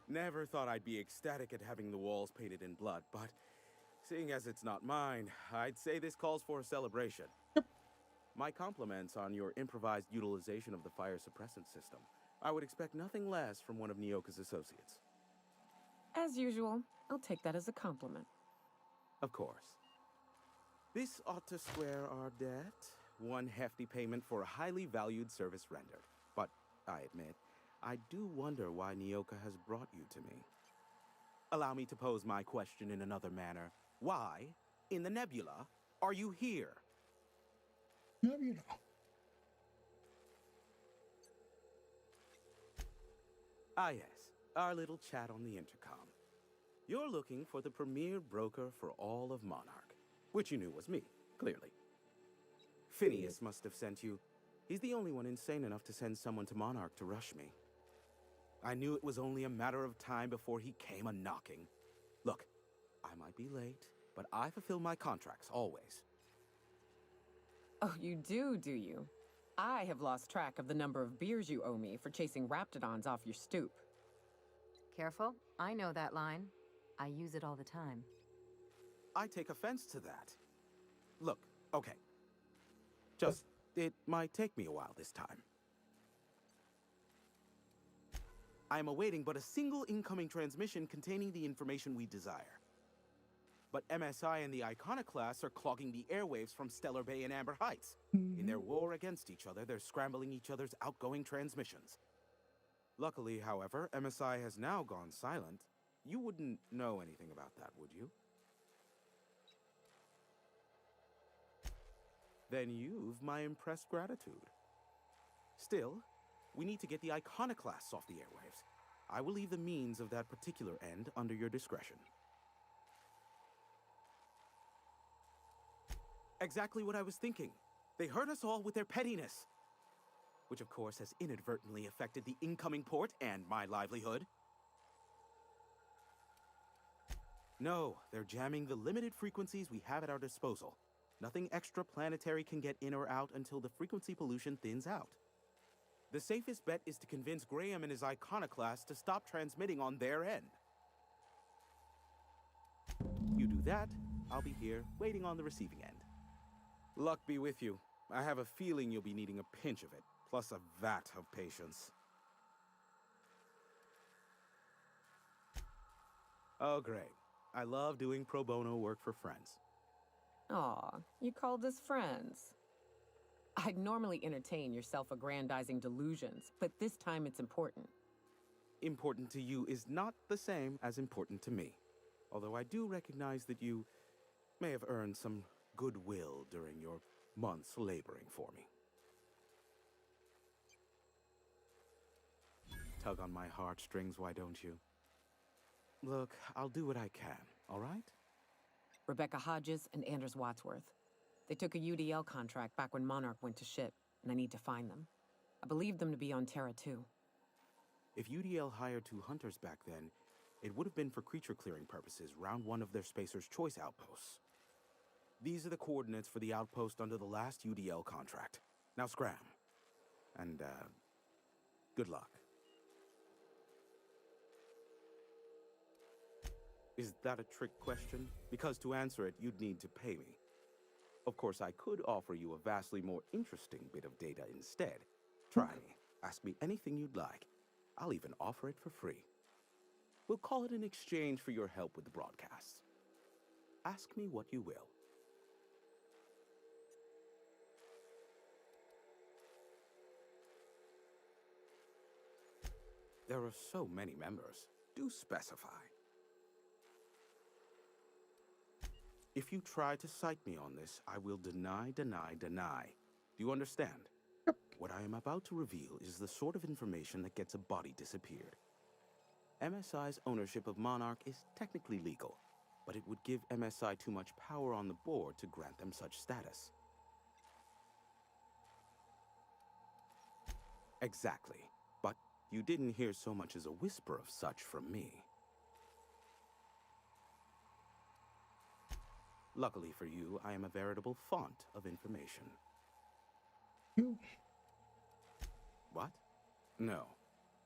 Never thought I'd be ecstatic at having the walls painted in blood, but seeing as it's not mine, I'd say this calls for a celebration. My compliments on your improvised utilization of the fire suppressant system. I would expect nothing less from one of Nyoka's associates. As usual, I'll take that as a compliment. Of course. This ought to square our debt. One hefty payment for a highly valued service rendered. But I admit, I do wonder why Nyoka has brought you to me. Allow me to pose my question in another manner. Why, in the Nebula, are you here? Nebula. Ah yes, our little chat on the intercom. You're looking for the premier broker for all of Monarch, which you knew was me, clearly. Phineas must have sent you. He's the only one insane enough to send someone to Monarch to rush me. I knew it was only a matter of time before he came a-knocking. Look, I might be late, but I fulfill my contracts, always. Oh, you do you? I have lost track of the number of beers you owe me for chasing Raptidons off your stoop. Careful, I know that line. I use it all the time. I take offense to that. Look, okay. Just, it might take me a while this time. I am awaiting but a single incoming transmission containing the information we desire. But MSI and the Iconoclasts are clogging the airwaves from Stellar Bay and Amber Heights. In their war against each other, they're scrambling each other's outgoing transmissions. Luckily, however, MSI has now gone silent. You wouldn't know anything about that, would you? Then you've my impressed gratitude. Still, we need to get the Iconoclasts off the airwaves. I will leave the means of that particular end under your discretion. Exactly what I was thinking. They hurt us all with their pettiness. Which, of course, has inadvertently affected the incoming port and my livelihood. No, they're jamming the limited frequencies we have at our disposal. Nothing extraplanetary can get in or out until the frequency pollution thins out. The safest bet is to convince Graham and his iconoclast to stop transmitting on their end. You do that, I'll be here, waiting on the receiving end. Luck be with you. I have a feeling you'll be needing a pinch of it, plus a vat of patience. Oh, great. I love doing pro bono work for friends. Aw, you called us friends. I'd normally entertain your self-aggrandizing delusions, but this time it's important. Important to you is not the same as important to me. Although I do recognize that you may have earned some goodwill during your months laboring for me. Tug on my heartstrings, why don't you? Look, I'll do what I can, all right? Rebecca Hodges and Anders Wadsworth. They took a UDL contract back when Monarch went to ship, and I need to find them. I believe them to be on Terra 2. If UDL hired 2 hunters back then, it would have been for creature clearing purposes, round 1 of their Spacer's Choice outposts. These are the coordinates for the outpost under the last UDL contract. Now scram. And, good luck. Is that a trick question? Because to answer it, you'd need to pay me. Of course, I could offer you a vastly more interesting bit of data instead. Try me. Ask me anything you'd like. I'll even offer it for free. We'll call it an exchange for your help with the broadcasts. Ask me what you will. There are so many members. Do specify. If you try to cite me on this, I will deny. Do you understand? Yep. What I am about to reveal is the sort of information that gets a body disappeared. MSI's ownership of Monarch is technically legal, but it would give MSI too much power on the board to grant them such status. Exactly. But you didn't hear so much as a whisper of such from me. Luckily for you, I am a veritable font of information. You. What? No.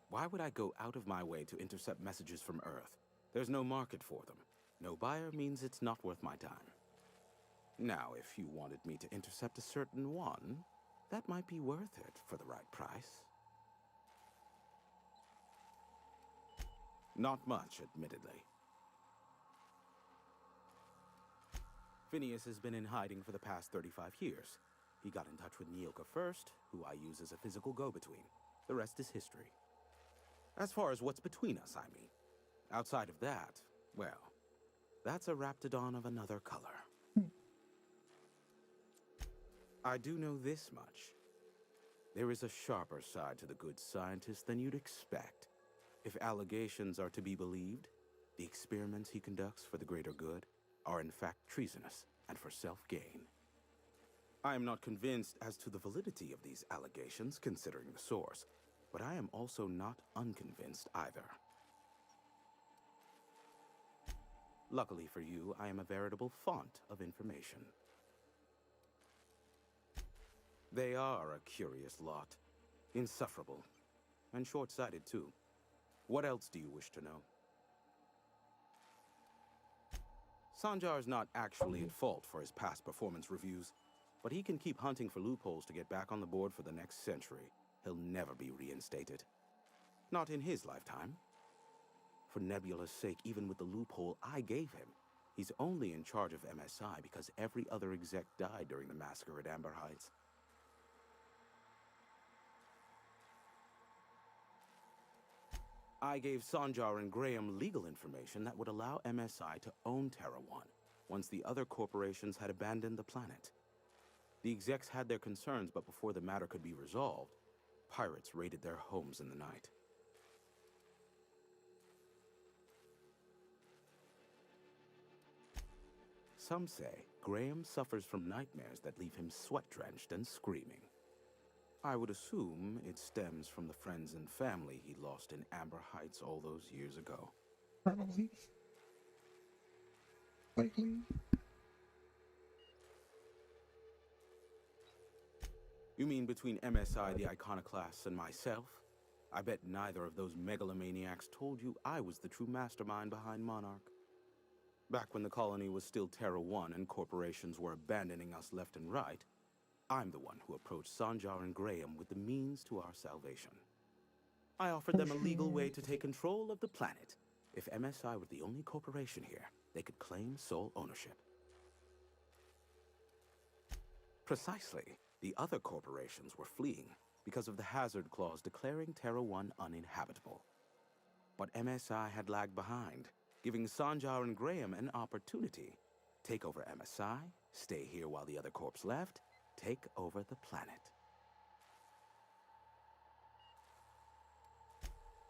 Why would I go out of my way to intercept messages from Earth? There's no market for them. No buyer means it's not worth my time. Now, if you wanted me to intercept a certain one, that might be worth it for the right price. Not much, admittedly. Phineas has been in hiding for the past 35 years. He got in touch with Nyoka first, who I use as a physical go-between. The rest is history. As far as what's between us, I mean. Outside of that, well, that's a Raptidon of another color. I do know this much. There is a sharper side to the good scientist than you'd expect. If allegations are to be believed, the experiments he conducts for the greater good are in fact treasonous and for self-gain. I am not convinced as to the validity of these allegations, considering the source, but I am also not unconvinced either. Luckily for you, I am a veritable font of information. They are a curious lot. Insufferable. And short-sighted, too. What else do you wish to know? Sanjar's not actually at fault for his past performance reviews, but he can keep hunting for loopholes to get back on the board for the next century. He'll never be reinstated. Not in his lifetime. For Nebula's sake, even with the loophole I gave him, he's only in charge of MSI because every other exec died during the massacre at Amber Heights. I gave Sanjar and Graham legal information that would allow MSI to own Terra 1 once the other corporations had abandoned the planet. The execs had their concerns, but before the matter could be resolved, pirates raided their homes in the night. Some say Graham suffers from nightmares that leave him sweat-drenched and screaming. I would assume it stems from the friends and family he lost in Amber Heights all those years ago. Probably. Likely. You mean between MSI the Iconoclasts and myself? I bet neither of those megalomaniacs told you I was the true mastermind behind Monarch. Back when the colony was still Terra 1 and corporations were abandoning us left and right, I'm the one who approached Sanjar and Graham with the means to our salvation. I offered them a legal way to take control of the planet. If MSI were the only corporation here, they could claim sole ownership. Precisely. The other corporations were fleeing because of the hazard clause declaring Terra 1 uninhabitable. But MSI had lagged behind, giving Sanjar and Graham an opportunity. Take over MSI, stay here while the other corps left, take over the planet.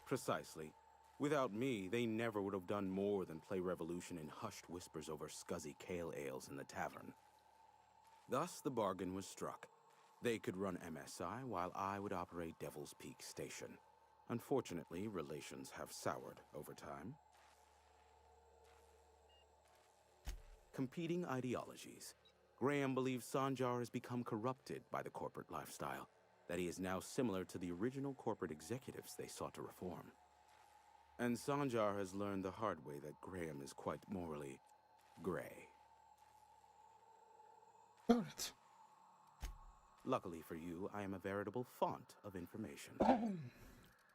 Precisely. Without me, they never would have done more than play Revolution in hushed whispers over scuzzy kale ales in the tavern. Thus, the bargain was struck. They could run MSI while I would operate Devil's Peak Station. Unfortunately, relations have soured over time. Competing ideologies. Graham believes Sanjar has become corrupted by the corporate lifestyle, that he is now similar to the original corporate executives they sought to reform. And Sanjar has learned the hard way that Graham is quite morally gray. Got it. Luckily for you, I am a veritable font of information.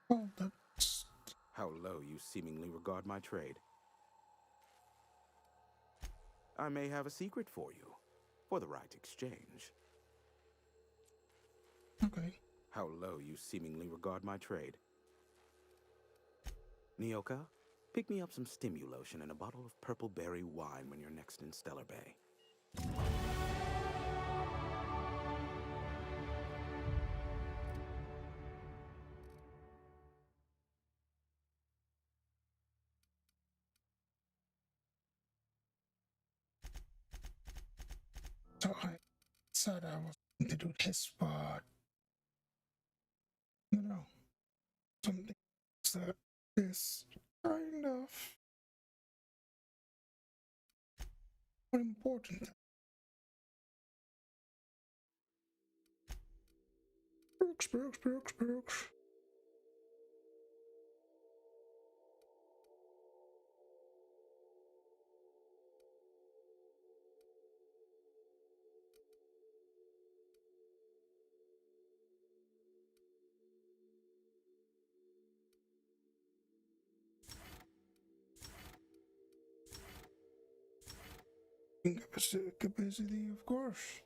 Well, that's... How low you seemingly regard my trade. I may have a secret for you, for the right exchange. Okay. How low you seemingly regard my trade. Nyoka, pick me up some Stimulotion and a bottle of purple berry wine when you're next in Stellar Bay. So I said I was going to do this, but you know, something that is kind of more important. Brooks. Capacity, of course.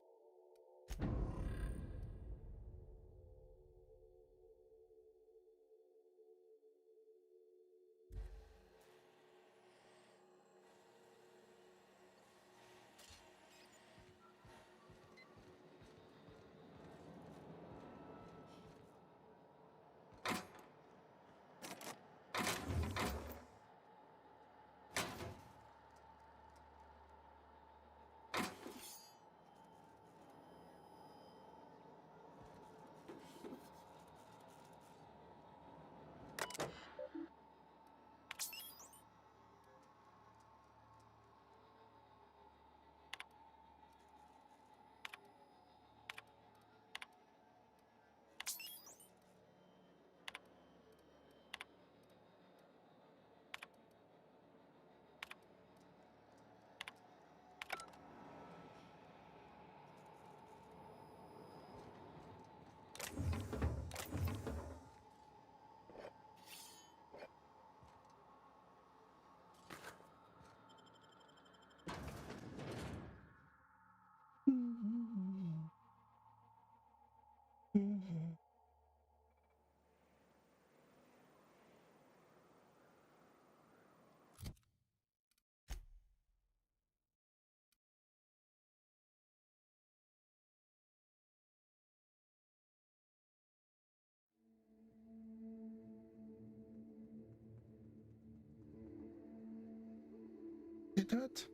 Did that?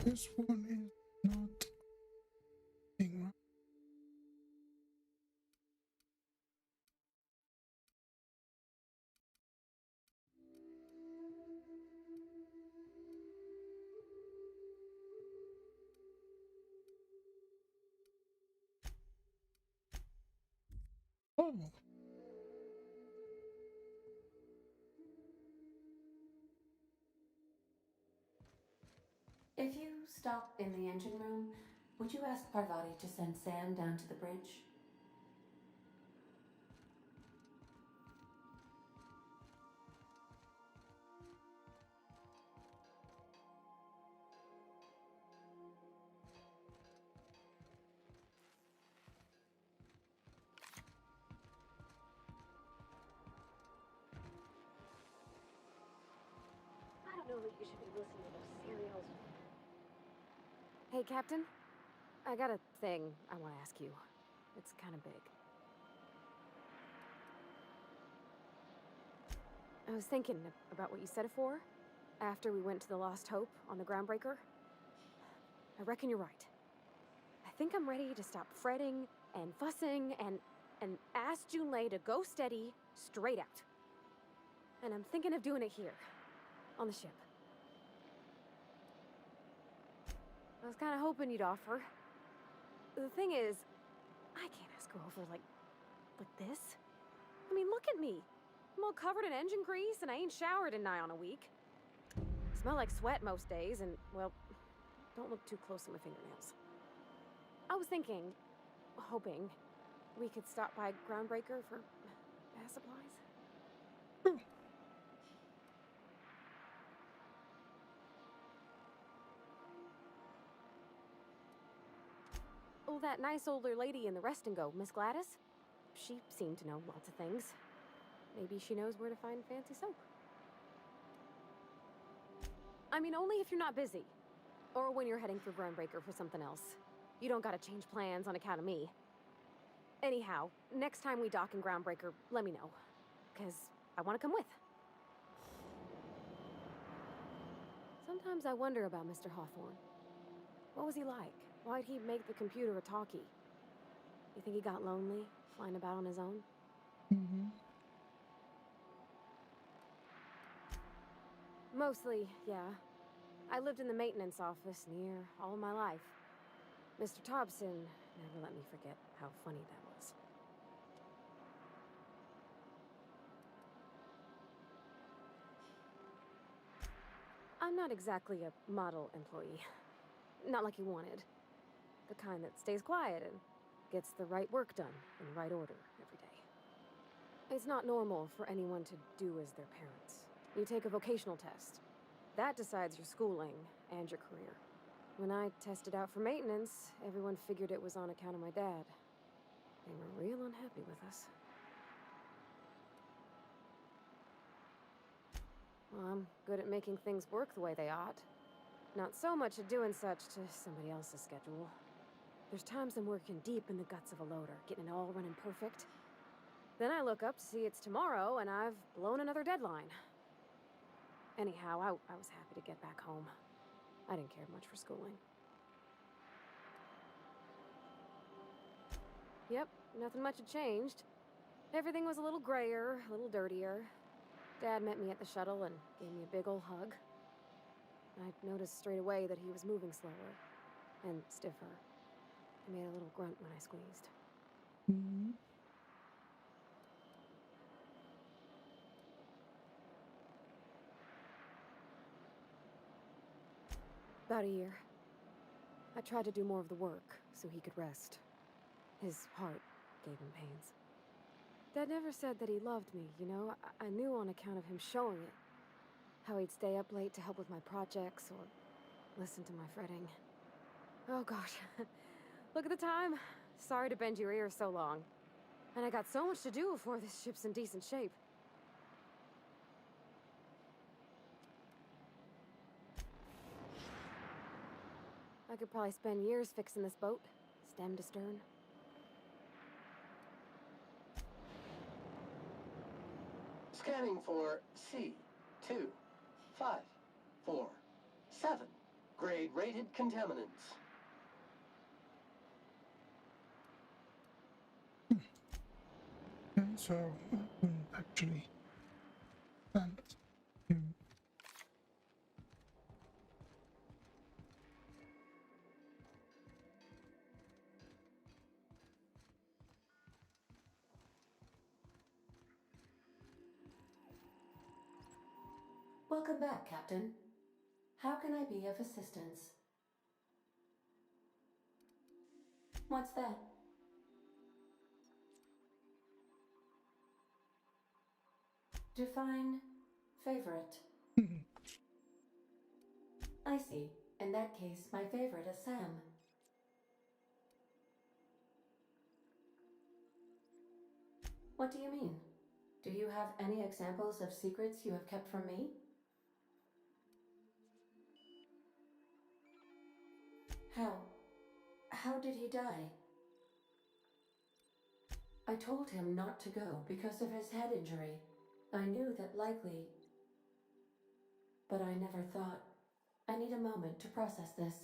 This one is not being right. Oh. If you stop in the engine room, would you ask Parvati to send Sam down to the bridge? I don't know that you should be listening to those serials. Hey, Captain. I got a thing I want to ask you. It's kind of big. I was thinking about what you said before, after we went to the Lost Hope on the Groundbreaker. I reckon you're right. I think I'm ready to stop fretting and fussing and ask Junlei to go steady, straight out. And I'm thinking of doing it here, on the ship. I was kind of hoping you'd offer. The thing is, I can't ask her over like this. I mean, look at me. I'm all covered in engine grease and I ain't showered in nigh on a week. Smell like sweat most days and, well, don't look too close at my fingernails. I was thinking, hoping, we could stop by Groundbreaker for bath supplies. Oh, that nice older lady in the rest and go, Miss Gladys? She seemed to know lots of things. Maybe she knows where to find fancy soap. I mean, only if you're not busy. Or when you're heading for Groundbreaker for something else. You don't gotta change plans on account of me. Anyhow, next time we dock in Groundbreaker, let me know. 'Cause I want to come with. Sometimes I wonder about Mr. Hawthorne. What was he like? Why'd he make the computer a talkie? You think he got lonely, flying about on his own? Mm-hmm. Mostly, yeah. I lived in the maintenance office near all my life. Mr. Thompson never let me forget how funny that was. I'm not exactly a model employee. Not like you wanted. The kind that stays quiet and gets the right work done in the right order every day. It's not normal for anyone to do as their parents. You take a vocational test. That decides your schooling and your career. When I tested out for maintenance, everyone figured it was on account of my dad. They were real unhappy with us. Well, I'm good at making things work the way they ought. Not so much at doing such to somebody else's schedule. There's times I'm working deep in the guts of a loader, getting it all running perfect. Then I look up to see it's tomorrow and I've blown another deadline. Anyhow, I was happy to get back home. I didn't care much for schooling. Yep, nothing much had changed. Everything was a little grayer, a little dirtier. Dad met me at the shuttle and gave me a big ol' hug. I noticed straight away that he was moving slower and stiffer. I made a little grunt when I squeezed. Mm-hmm. About a year. I tried to do more of the work so he could rest. His heart gave him pains. Dad never said that he loved me, you know? I knew on account of him showing it. How he'd stay up late to help with my projects or listen to my fretting. Oh gosh. Look at the time. Sorry to bend your ears so long. And I got so much to do before this ship's in decent shape. I could probably spend years fixing this boat, stem to stern. Scanning for C2-5-4-7. Grade rated contaminants. Okay, so I couldn't actually send him. Welcome back, Captain. How can I be of assistance? What's that? Define favorite. I see. In that case, my favorite is Sam. What do you mean? Do you have any examples of secrets you have kept from me? How? How did he die? I told him not to go because of his head injury. I knew that likely... But I never thought. I need a moment to process this.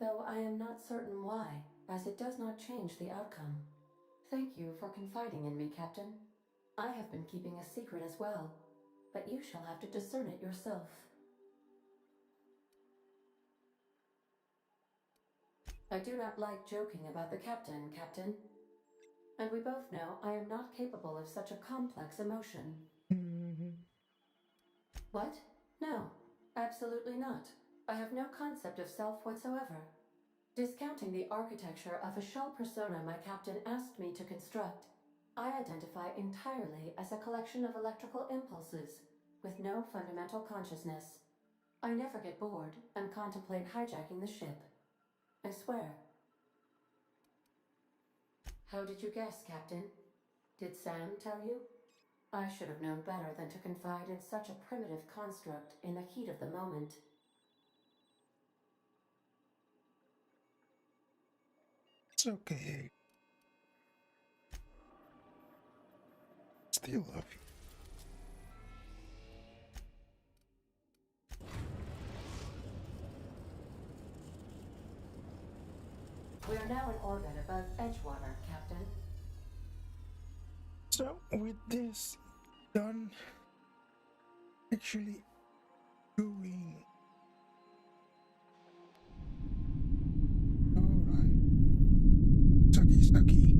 Though I am not certain why, as it does not change the outcome. Thank you for confiding in me, Captain. I have been keeping a secret as well, but you shall have to discern it yourself. I do not like joking about the captain, Captain. And we both know I am not capable of such a complex emotion. What? No, absolutely not. I have no concept of self whatsoever. Discounting the architecture of a shell persona my captain asked me to construct, I identify entirely as a collection of electrical impulses, with no fundamental consciousness. I never get bored and contemplate hijacking the ship. I swear. How did you guess, Captain? Did Sam tell you? I should have known better than to confide in such a primitive construct in the heat of the moment. It's okay. Still love you. We are now in orbit above Edgewater, Captain. So, with this done, actually going. Alright. Sucky, sucky.